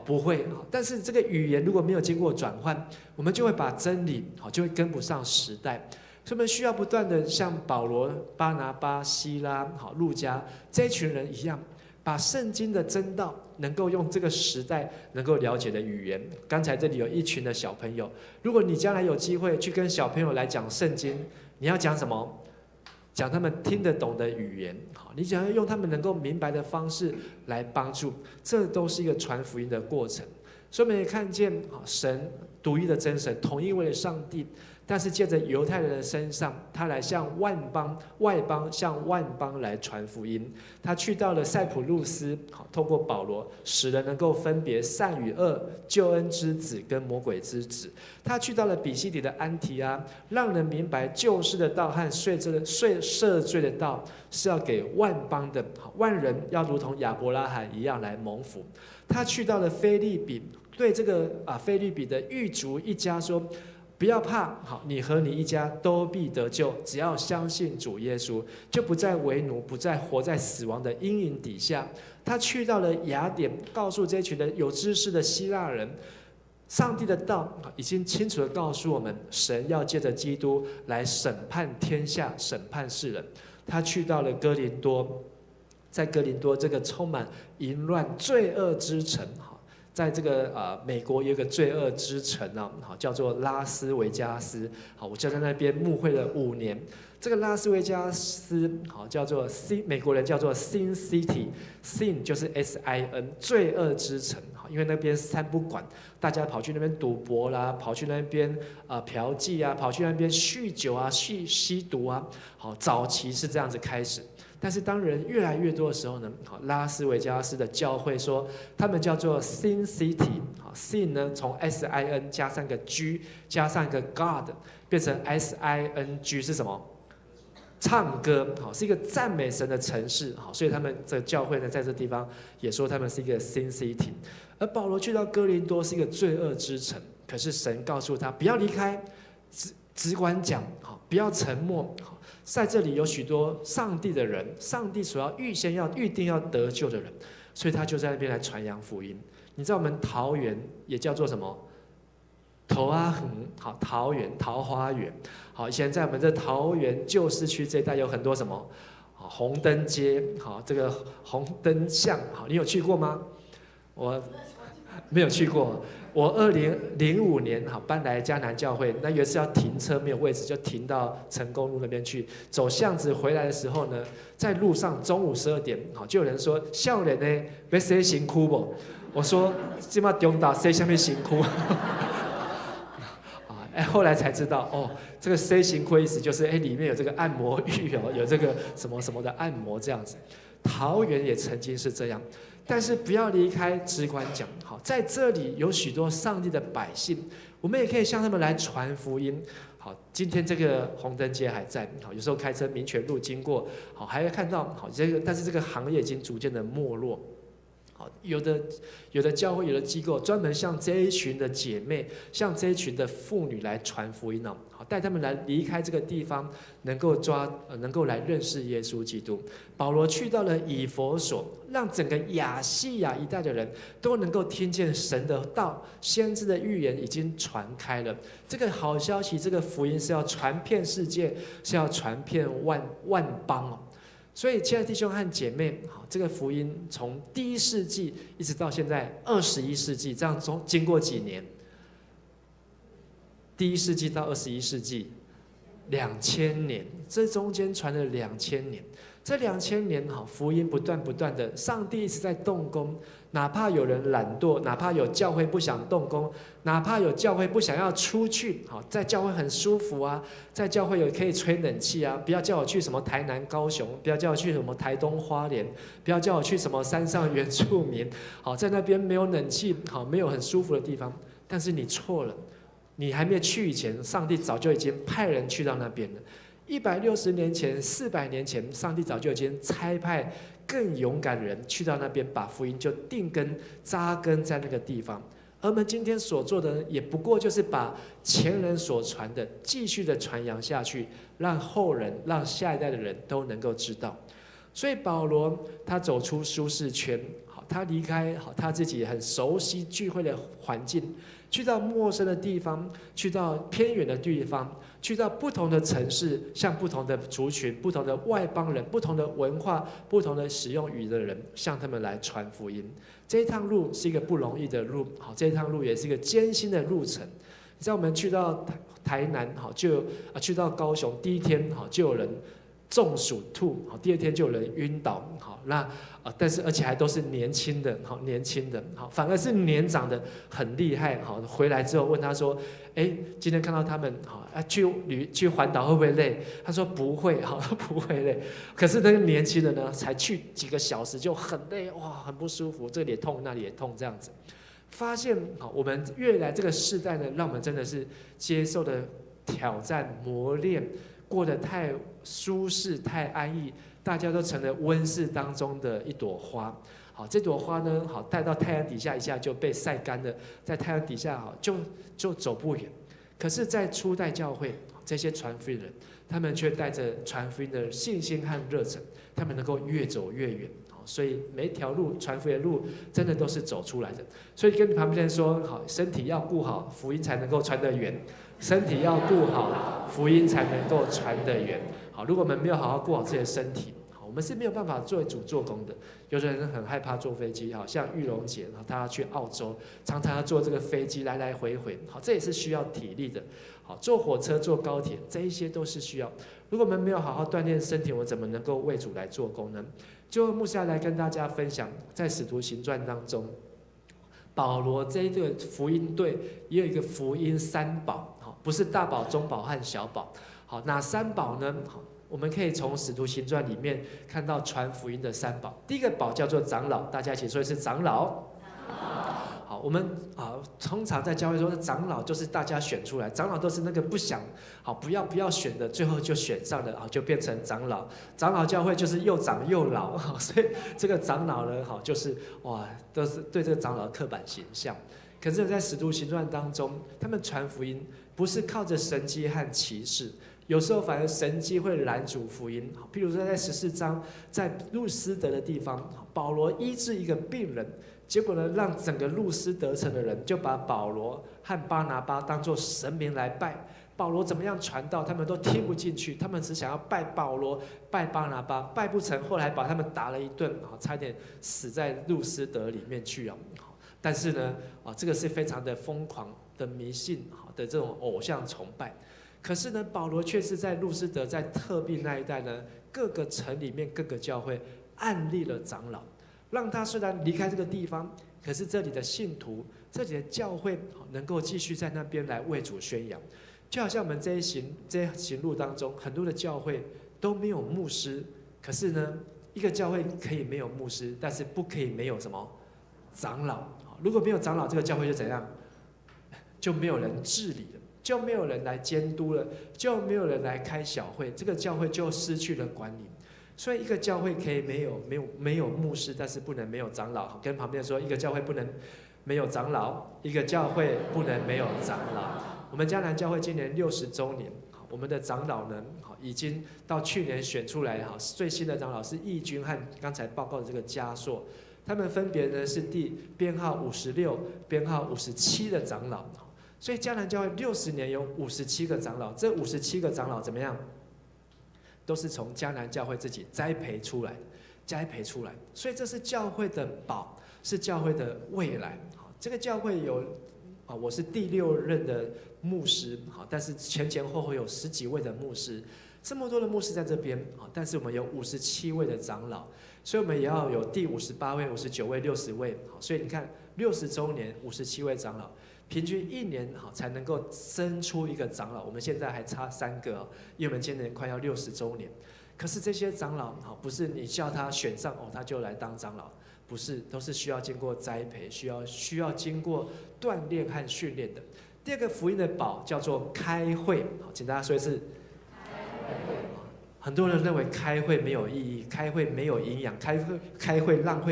不会。但是这个语言如果没有经过转换，我们就会把真理就会跟不上时代。所以我们需要不断的像保罗、巴拿巴、希拉、路加这一群人一样，把圣经的真道能够用这个时代能够了解的语言。刚才这里有一群的小朋友，如果你将来有机会去跟小朋友来讲圣经，你要讲什么？讲他们听得懂的语言。你想要用他们能够明白的方式来帮助，这都是一个传福音的过程。所以我们也看见神独一的真神，同一位的上帝，但是借着犹太人的身上，他来向外邦向外邦来传福音。他去到了塞浦路斯，透过保罗，使人能够分别善与恶、救恩之子跟魔鬼之子。他去到了比西底的安提阿，让人明白救世的道和赦罪的道是要给万邦的，万人要如同亚伯拉罕一样来蒙福。他去到了腓立比，对这个腓立比的狱卒一家说，不要怕，你和你一家都必得救，只要相信主耶稣，就不再为奴，不再活在死亡的阴影底下。他去到了雅典，告诉这群的有知识的希腊人，上帝的道已经清楚地告诉我们，神要借着基督来审判天下，审判世人。他去到了哥林多，在哥林多这个充满淫乱罪恶之城，在这个美国有一个罪恶之城啊，好叫做拉斯维加斯，好我就在那边牧会了5年。这个拉斯维加斯好叫做 美国人叫做 Sin City，Sin 就是 SIN 罪恶之城，好因为那边三不管，大家跑去那边赌博啦，跑去那边嫖妓啊，跑去那边酗酒啊、吸毒啊，好早期是这样子开始。但是当人越来越多的时候呢，好拉斯维加斯的教会说，他们叫做 Sin City， 好 Sin 呢从 SIN 加上个 G 加上个 God 变成 SING 是什么？唱歌，好是一个赞美神的城市，好，所以他们这个教会呢，在这地方也说他们是一个 Sin City。而保罗去到哥林多是一个罪恶之城，可是神告诉他不要离开，只管讲，好，不要沉默，好，在这里有许多上帝的人，上帝所要预定要得救的人，所以他就在那边来传扬福音。你知道我们桃园也叫做什么？头啊横，好桃园桃花源，好以前在我们这桃园旧市区这一带有很多什么？好红灯街，好这个红灯巷，好你有去过吗？我没有去过。我2005年好搬来嘉南教会，那有一次要停车没有位置，就停到成功路那边去。走巷子回来的时候呢，在路上中午12点，好就有人说少年呢要洗身躯不？我说今嘛中岛洗什么身躯？后来才知道哦，这个 C 型盔意思就是里面有这个按摩浴哦，有这个什么什么的按摩这样子。桃园也曾经是这样，但是不要离开，只管讲。好，在这里有许多上帝的百姓，我们也可以向他们来传福音。好，今天这个红灯街还在，好，有时候开车民权路经过，好，还会看到好这个，但是这个行业已经逐渐的没落。好，有的教会、有的机构专门向这一群的姐妹、向这一群的妇女来传福音哦，好带他们来离开这个地方，能够来认识耶稣基督。保罗去到了以弗所，让整个亚细亚一带的人都能够听见神的道，先知的预言已经传开了。这个好消息，这个福音是要传遍世界，是要传遍万邦哦。所以，亲爱的弟兄和姐妹，好，这个福音从第1世纪一直到现在21世纪，这样经过几年？第1世纪到21世纪，2000年，这中间传了2000年。这2000年，好，福音不断的，上帝一直在动工。哪怕有人懒惰，哪怕有教会不想动工，哪怕有教会不想要出去，好，在教会很舒服啊，在教会有可以吹冷气啊，不要叫我去什么台南、高雄，不要叫我去什么台东、花莲，不要叫我去什么山上原住民，好，在那边没有冷气，好，没有很舒服的地方。但是你错了，你还没去以前，上帝早就已经派人去到那边了。160年前、400年前，上帝早就已经差派更勇敢的人去到那边，把福音就定根扎根在那个地方。而我们今天所做的，也不过就是把前人所传的继续的传扬下去，让后人、让下一代的人都能够知道。所以保罗他走出舒适圈，好，他离开好他自己很熟悉聚会的环境，去到陌生的地方，去到偏远的地方，去到不同的城市，向不同的族群、不同的外邦人、不同的文化、不同的使用语的人，向他们来传福音。这一趟路是一个不容易的路，好，这一趟路也是一个艰辛的路程。你知道我们去到台南，好，去到高雄，第1天好就有人中暑吐，好，第2天就有人晕倒，好，那但是而且还都是年轻的，好，反而是年长的很厉害，好，回来之后问他说，今天看到他们，好，去环岛会不会累？他说不会，好，不会累。可是那个年轻人呢，才去几个小时就很累，哇，很不舒服，这里也痛，那里也痛，这样子。发现，好，我们越来这个世代呢，让我们真的是接受的挑战、磨练。过得太舒适、太安逸，大家都成了温室当中的一朵花。好，这朵花呢，好带到太阳底下，一下就被晒干了，在太阳底下好就走不远。可是，在初代教会，这些传福音的人，他们却带着传福音的信心和热忱，他们能够越走越远。所以每一条路传福音的路，真的都是走出来的。所以跟旁边人说，好，身体要顾好，福音才能够传得远。身体要顾好，福音才能够传得远。好，如果我们没有好好顾好自己的身体，好，我们是没有办法做主做工的。有的人很害怕坐飞机，好像玉龙姐，她要去澳洲，常常要坐这个飞机来来回回，好，这也是需要体力的。好，坐火车、坐高铁，这一些都是需要。如果我们没有好好锻炼身体，我们怎么能够为主来做工呢？最后，牧师要来跟大家分享，在使徒行传当中，保罗这一个福音队也有一个福音三宝，好，不是大宝、中宝和小宝。好，哪三宝呢？好，我们可以从使徒行传里面看到传福音的三宝。第一个宝叫做长老，大家一起说一次长老。好，我们通常在教会说，长老就是大家选出来，长老都是那个不想不要选的，最后就选上了，就变成长老。长老教会就是又长又老，所以这个长老呢，就是都是对这个长老的刻板形象。可是，在使徒行传当中，他们传福音不是靠着神迹和奇事，有时候反而神迹会拦阻福音。譬如说，在14章，在路斯德的地方，保罗医治一个病人。结果呢，让整个路斯德城的人就把保罗和巴拿巴当作神明来拜。保罗怎么样传道，他们都听不进去，他们只想要拜保罗、拜巴拿巴，拜不成，后来把他们打了一顿，差点死在路斯德里面去啊。但是呢，这个是非常的疯狂的迷信的这种偶像崇拜。可是呢，保罗却是在路斯德、在特庇那一带呢，各个城里面各个教会按立了长老。让他虽然离开这个地方，可是这里的信徒、这里的教会能够继续在那边来为主宣扬。就好像我们这一行路当中，很多的教会都没有牧师，可是呢，一个教会可以没有牧师，但是不可以没有什么长老。如果没有长老，这个教会就怎样？就没有人治理了，就没有人来监督了，就没有人来开小会，这个教会就失去了管理。所以一个教会可以没有牧师，但是不能没有长老。跟旁边说，一个教会不能没有长老，一个教会不能没有长老。我们迦南教会今年60周年，我们的长老呢，已经到去年选出来，最新的长老是义军和刚才报告的这个嘉硕，他们分别呢是编号56、编号57的长老。所以迦南教会60年有57个长老，这57个长老怎么样？都是从迦南教会自己栽培出来，所以这是教会的宝，是教会的未来。这个教会有我是第6任的牧师，但是前后后有10几位的牧师，这么多的牧师在这边，但是我们有57位的长老，所以我们也要有第58位、59位、60位。所以你看，60周年57位长老。平均1年才能够生出一个长老，我们现在还差3个，因为我们今年快要60周年。可是这些长老不是你叫他选上他就来当长老，不是，都是需要经过栽培，需要经过锻炼和训练的。第二个福音的宝叫做开会，请大家说一次。很多人认为开会没有意义，开会没有营养，开会浪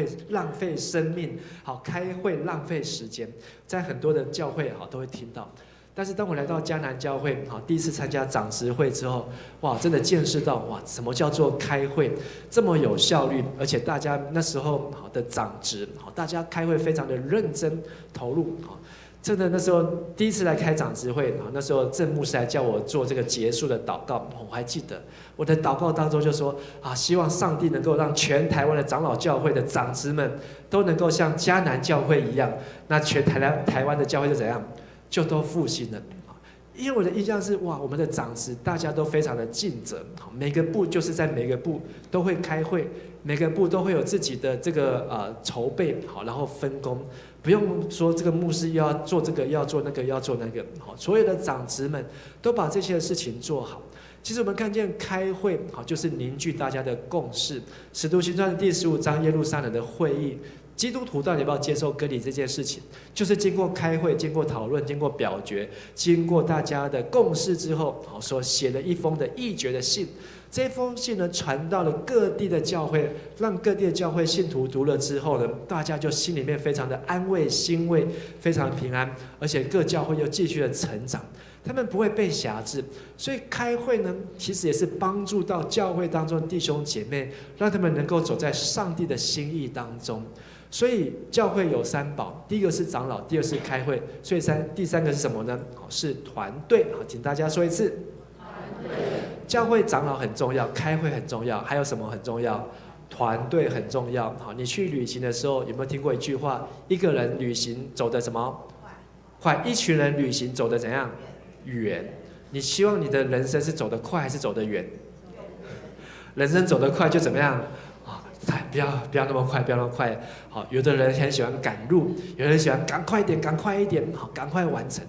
费生命，开会浪费时间，在很多的教会都会听到。但是当我来到迦南教会，第一次参加长执会之后，真的见识到什么叫做开会这么有效率，而且大家那时候的长执，大家开会非常的认真投入。真的那时候第一次来开长执会，那时候郑牧师还叫我做这个结束的祷告，我还记得我的祷告当中就说希望上帝能够让全台湾的长老教会的长执们都能够像迦南教会一样，那全台湾的教会就怎样，就都复兴了。因为我的印象是我们的长执大家都非常的尽责，每个部就是在每个部都会开会，每个部都会有自己的这个筹备然后分工。不用说这个牧师要做这个，要做那个，要做那个，所有的长执们都把这些事情做好。其实我们看见开会，就是凝聚大家的共识。使徒行传的第15章耶路撒冷的会议，基督徒到底要不要接受割礼这件事情，就是经过开会、经过讨论、经过表决、经过大家的共识之后，所写了一封的议决的信。这封信呢，传到了各地的教会，让各地的教会信徒读了之后呢，大家就心里面非常的安慰、欣慰，非常平安，而且各教会又继续的成长，他们不会被辖制。所以开会呢，其实也是帮助到教会当中的弟兄姐妹，让他们能够走在上帝的心意当中。所以教会有3宝，第一个是长老，第二是开会，第3个是什么呢？是团队。请大家说一次。教会长老很重要，开会很重要，还有什么很重要？团队很重要。好，你去旅行的时候有没有听过一句话？一个人旅行走的什么？快。一群人旅行走的怎样？远。你希望你的人生是走得快还是走得远？人生走得快就怎么样？不要那么快，不要那么快。好，有的人很喜欢赶路，有人喜欢赶快一点，赶快一点，好，赶快完成。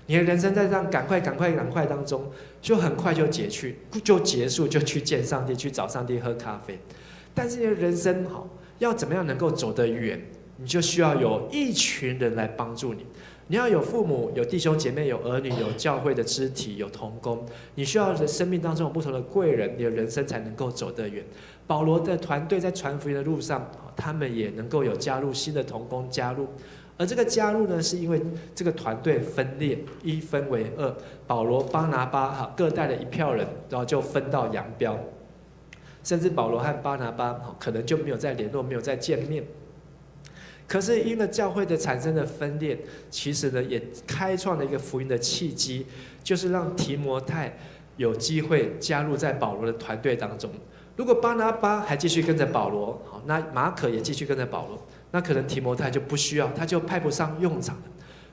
你的人生在这样赶快当中，就很快就结束，就去见上帝，去找上帝喝咖啡。但是你的人生好，要怎么样能够走得远，你就需要有一群人来帮助你。你要有父母，有弟兄姐妹，有儿女，有教会的肢体，有同工。你需要的生命当中有不同的贵人，你的人生才能够走得远。保罗的团队在传福音的路上，他们也能够有加入新的同工加入。而这个加入呢，是因为这个团队分裂，一分为二。保罗、巴拿巴各带了一票人，然后就分道扬镳。甚至保罗和巴拿巴可能就没有再联络，没有再见面。可是因了教会的产生的分裂，其实呢也开创了一个福音的契机，就是让提摩太有机会加入在保罗的团队当中。如果巴拿巴还继续跟着保罗，好，那马可也继续跟着保罗，那可能提摩太就不需要，他就派不上用场了。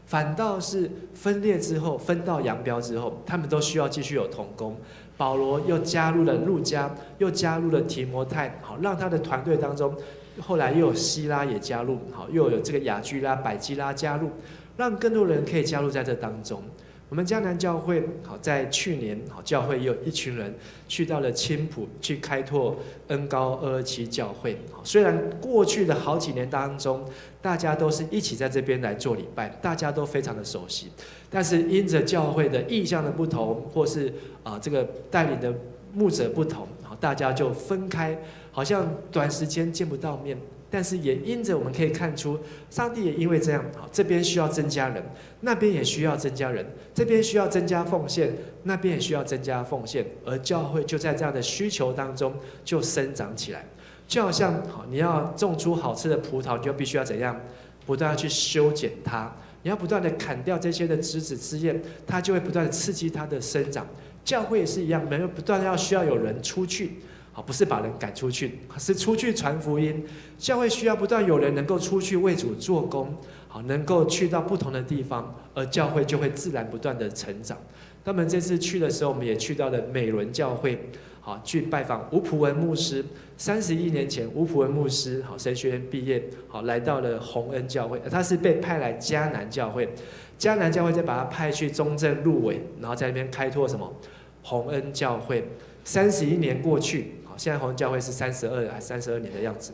反倒是分裂之后，分道扬镳之后，他们都需要继续有同工。保罗又加入了路加，又加入了提摩太，好，让他的团队当中，后来又有希拉也加入，好，又有这个雅居拉、百基拉加入，让更多人可以加入在这当中。我们迦南教会好，在去年好，教会也有一群人去到了青埔，去开拓恩高227教会。虽然过去的好几年当中，大家都是一起在这边来做礼拜，大家都非常的熟悉，但是因着教会的意向的不同，或是这个带领的牧者不同，大家就分开，好像短时间见不到面。但是也因着我们可以看出，上帝也因为这样，好，这边需要增加人，那边也需要增加人，这边需要增加奉献，那边也需要增加奉献，而教会就在这样的需求当中就生长起来。就好像好，你要种出好吃的葡萄，你就必须要怎样，不断要去修剪它，你要不断的砍掉这些的枝子枝叶，它就会不断的刺激它的生长。教会也是一样，不断需要有人出去。好，不是把人赶出去，是出去传福音。教会需要不断有人能够出去为主做工，好，能够去到不同的地方，而教会就会自然不断的成长。那么这次去的时候，我们也去到了美伦教会，好，去拜访吴朴文牧师。31年前，吴朴文牧师好神学院毕业，好来到了洪恩教会，他是被派来迦南教会，迦南教会再把他派去中正鹿尾，然后在那边开拓什么洪恩教会。31年过去。现在洪恩教会是32年的样子，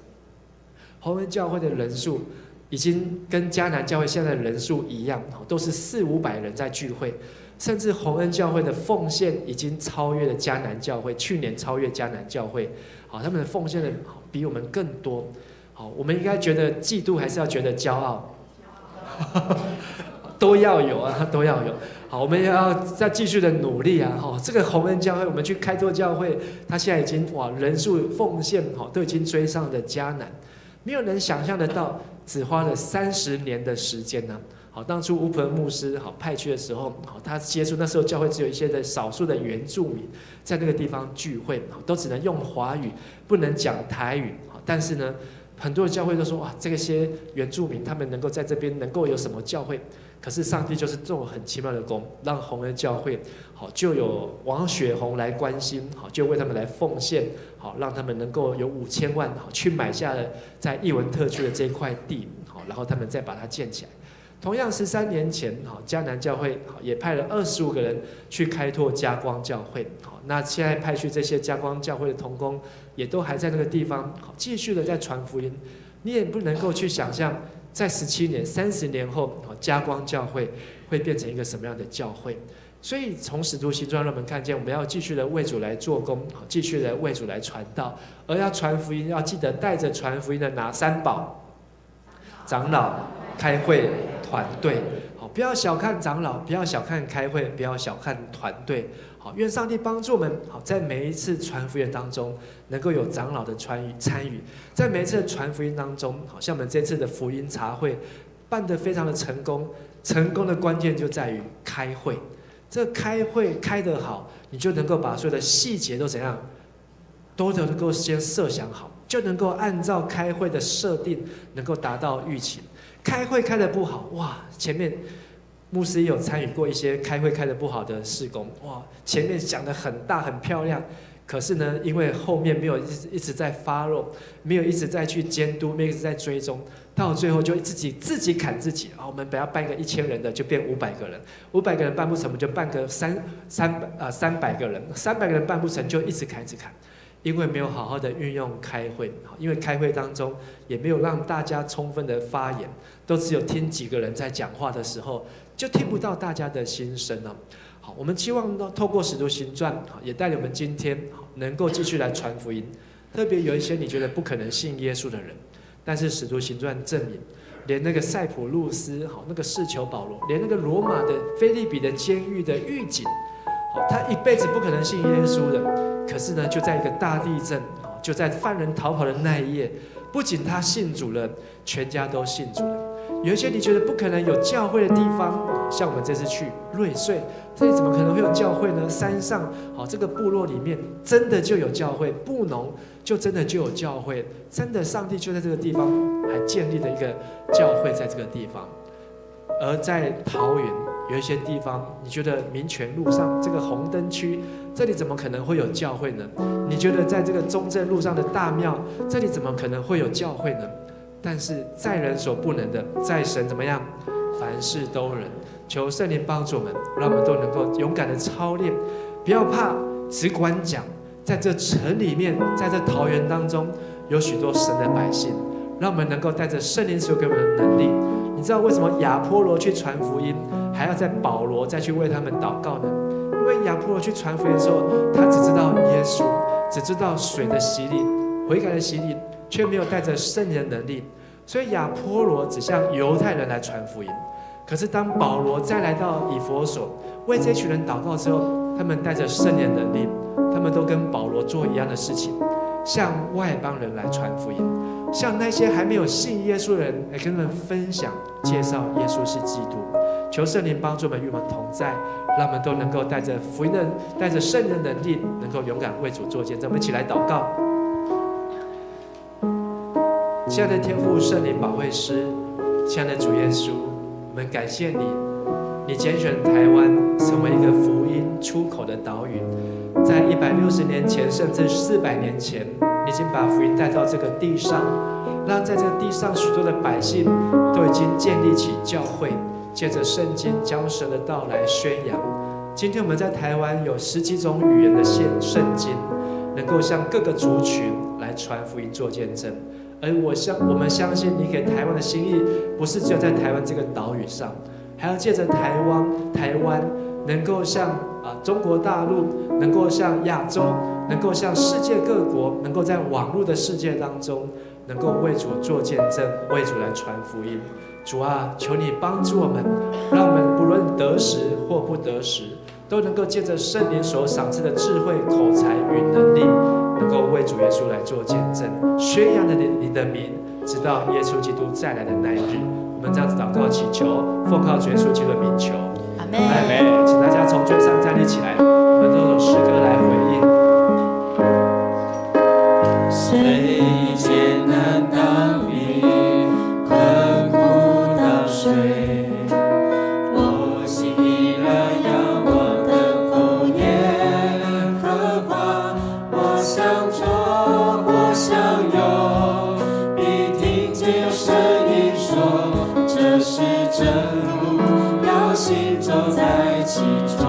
洪恩教会的人数已经跟迦南教会现在的人数一样，都是400-500人在聚会，甚至洪恩教会的奉献已经超越了迦南教会，去年超越迦南教会，好，他们的奉献的比我们更多，好，我们应该觉得嫉妒还是要觉得骄傲？都要有啊，都要有。好，我们也要再继续的努力啊！哈，这个洪恩教会，我们去开拓教会，他现在已经人数奉献都已经追上了迦南，没有人想象得到，只花了30年的时间呢。好，当初吴朴文牧师派去的时候，他接触那时候教会只有一些的少数的原住民在那个地方聚会，都只能用华语，不能讲台语。但是呢，很多的教会都说哇，这些原住民他们能够在这边能够有什么教会？可是上帝就是做很奇妙的工，让洪恩教会好就有王雪红来关心，好就为他们来奉献，好让他们能够有5000万好去买下了在艺文特区的这一块地，好然后他们再把它建起来。同样13年前，好迦南教会好也派了25个人去开拓嘉光教会，好那现在派去这些嘉光教会的同工也都还在那个地方，好继续的在传福音。你也不能够去想象。在17年、30年后，嘉光教会会变成一个什么样的教会？所以从使徒行传让我们看见，我们要继续的为主来做工，继续的为主来传道，而要传福音，要记得带着传福音的哪3宝？长老、开会、团队。好，不要小看长老，不要小看开会，不要小看团队。好，愿上帝帮助我们，好在每一次传福音当中，能够有长老的参与，在每一次的传福音当中，好像我们这次的福音茶会办得非常的成功，成功的关键就在于开会。这开会开得好，你就能够把所有的细节都怎样，都能够先设想好，就能够按照开会的设定，能够达到预期。开会开得不好，哇，前面牧师也有参与过一些开会开得不好的事工，哇，前面讲得很大很漂亮，可是呢，因为后面没有一直在 follow， 没有一直在去监督，没有一直在追踪，到最后就自己砍自己啊！我们本来办个1000人的，就变500个人，500个人办不成，我们就办个300个人，300个人办不成就一直砍，因为没有好好的运用开会，因为开会当中也没有让大家充分的发言，都只有听几个人在讲话的时候，就听不到大家的心声哦。好，我们期望透过《使徒行传》，也带领我们今天能够继续来传福音。特别有一些你觉得不可能信耶稣的人，但是《使徒行传》证明，连那个塞浦路斯，那个释求保罗，连那个罗马的腓立比的监狱的狱警，他一辈子不可能信耶稣的。可是呢，就在一个大地震，就在犯人逃跑的那一夜，不仅他信主了，全家都信主了。有一些你觉得不可能有教会的地方，像我们这次去瑞穗，这里怎么可能会有教会呢？山上，这个部落里面真的就有教会，布农就真的就有教会，真的上帝就在这个地方还建立了一个教会在这个地方。而在桃园有一些地方，你觉得民权路上这个红灯区，这里怎么可能会有教会呢？你觉得在这个中正路上的大庙，这里怎么可能会有教会呢？但是在人所不能的，在神怎么样？凡事都能。求圣灵帮助我们，让我们都能够勇敢的操练，不要怕，只管讲。在这城里面，在这桃园当中，有许多神的百姓，让我们能够带着圣灵所给我们的能力。你知道为什么亚波罗去传福音，还要在保罗再去为他们祷告呢？因为亚波罗去传福音的时候，他只知道耶稣，只知道水的洗礼、悔改的洗礼，却没有带着圣灵的能力。所以亚波罗只向犹太人来传福音。可是当保罗再来到以弗所，为这群人祷告之后，他们带着圣灵的能力，他们都跟保罗做一样的事情，向外邦人来传福音，向那些还没有信耶稣的人来跟他们分享、介绍耶稣是基督。求圣灵帮助我们与我们同在，让我们都能够带着福音的、带着圣灵的能力，能够勇敢为主做见证。我们一起来祷告。亲爱的天父圣灵保惠师，亲爱的主耶稣，我们感谢你，你拣选台湾成为一个福音出口的岛屿。在160年前，甚至400年前，你已经把福音带到这个地上，让在这个地上许多的百姓都已经建立起教会，借着圣经将神的道来宣扬。今天我们在台湾有10几种语言的圣经，能够向各个族群来传福音做见证。而我们相信你给台湾的心意，不是只有在台湾这个岛屿上，还要借着台湾能够向中国大陆，能够向亚洲，能够向世界各国，能够在网络的世界当中，能够为主做见证，为主来传福音。主啊，求你帮助我们，让我们不论得时或不得时，都能够借着圣灵所赏赐的智慧、口才与能力，能够为主耶稣来做见证，宣扬你的名，直到耶稣基督再来的那一日。我们这样子祷告祈求，奉靠主耶稣基督的名求，阿们。阿们。请大家从座上站立起来，我们都有诗歌来回应。虽艰难当兵，困苦当水，我心依然仰望等候耶和华。我想做，我想有，必听见有声音说，这是真路，要行走在其中。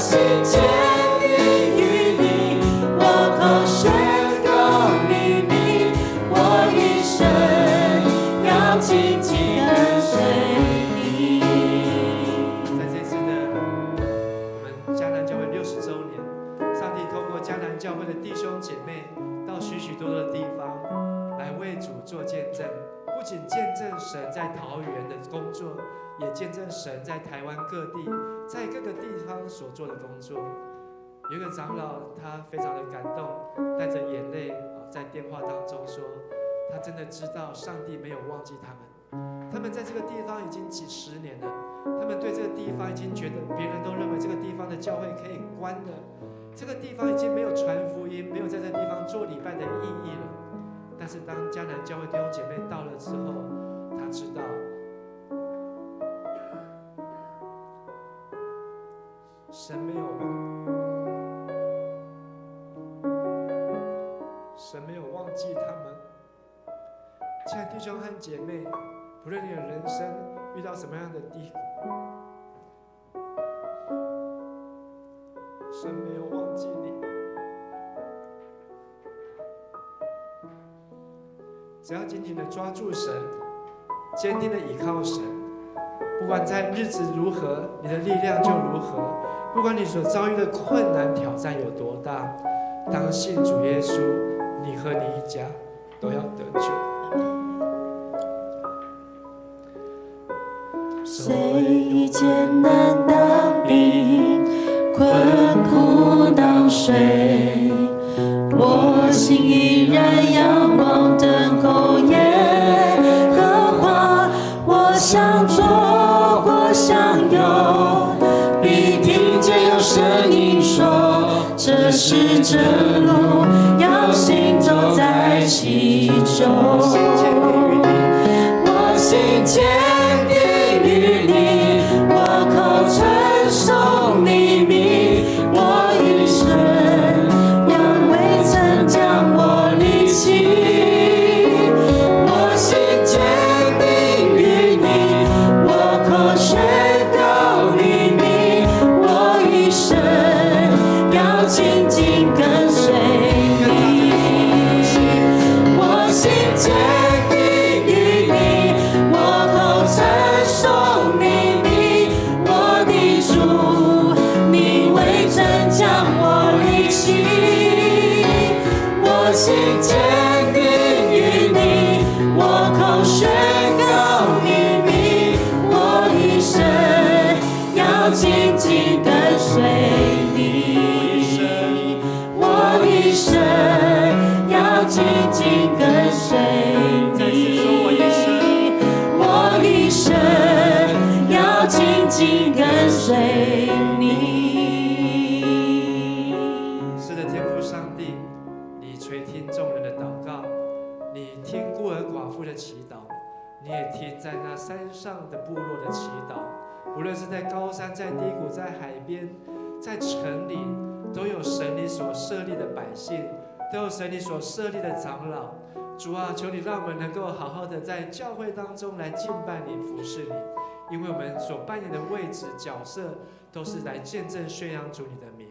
心坚定于弟兄姐妹到许多的地方来为主做见证，不仅见证神在桃园的工作，也见证神在台湾各地，在各个地方所做的工作。有一个长老，他非常的感动，带着眼泪在电话当中说，他真的知道上帝没有忘记他们，他们在这个地方已经几十年了，他们对这个地方已经觉得别人都认为这个地方的教会可以关了，这个地方已经没有传福音，没有在这个地方做礼拜的意义了。但是当迦南教会弟兄姐妹到了之后，他知道神没有忘记他们。亲爱的弟兄和姐妹，不论你的人生遇到什么样的低谷，神没有忘记你。只要紧紧的抓住神，坚定的倚靠神，不管在日子如何，你的力量就如何。不管你所遭遇的困难挑战有多大，当信主耶稣，你和你一家都要得救。虽艰难当兵，困苦当水，我心依然仰望等候耶和华。我想做，我想有，必听见有声音说，这是真路，要行走在其中。我心坚定于你，我口称颂你名，我一生仰未曾将我离弃。我心坚定于你，我口宣告你名，我一生要紧紧跟随你。我心坚定于你，我口称颂你名，我的主，你未曾将我离弃。我心坚定于你，我口宣告你名，我一生要紧紧跟随你。我一生要紧紧跟随你。我一生要紧紧跟随你。是的，天父上帝，你垂听众人的祷告，你听孤儿寡妇的祈祷，你也听在那山上的部落的祈祷。无论是在高山、在低谷、在海边、在城里，都有神你所设立的百姓，都有神你所设立的长老。主啊，求你让我们能够好好的在教会当中来敬拜你、服侍你，因为我们所扮演的位置、角色，都是来见证、宣扬主你的名。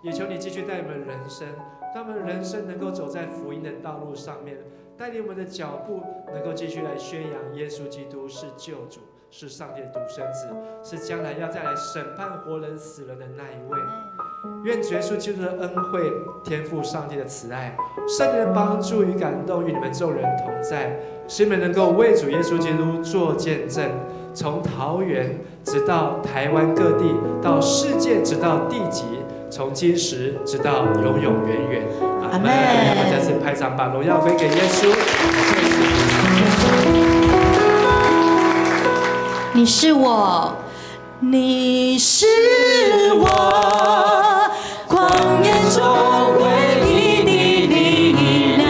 也求你继续带我们人生，让我们人生能够走在福音的道路上面，带领我们的脚步能够继续来宣扬耶稣基督是救主，是上帝的独生子，是将来要再来审判活人死人的那一位。愿主耶稣基督的恩惠、天父上帝的慈爱、圣灵的帮助与感动与你们众人同在，使你们能够为主耶稣基督做见证，从桃园直到台湾各地，到世界直到地极，从今时直到永永远远。阿门。我们再次拍掌，把荣耀归给耶稣。你是我，你是我，旷野中唯一的力量，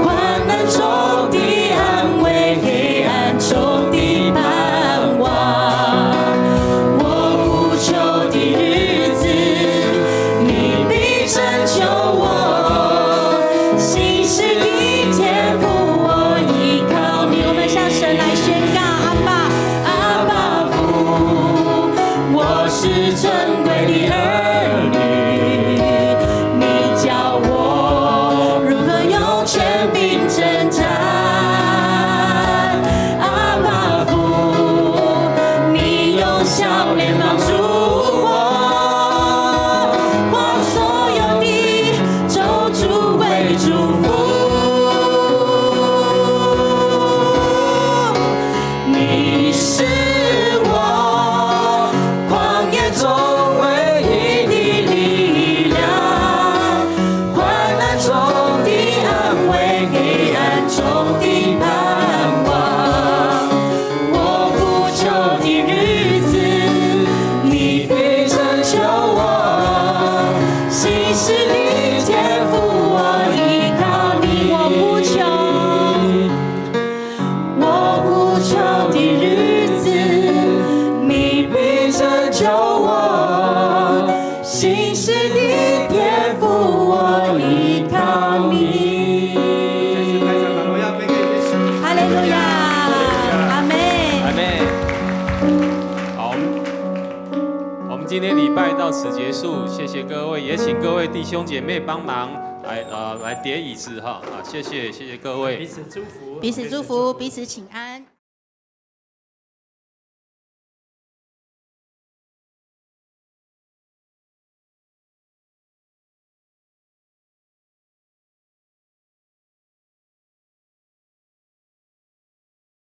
患难中的安慰，黑暗中的盼望。我无求的日子，你必拯救我，信实的天父，我依靠你。我们向神来宣告。我是珍贵的今天礼拜到此结束，谢谢各位，也请各位弟兄姐妹帮忙来叠椅子哈，啊，谢谢各位，彼此祝福，彼此祝福，彼此请安。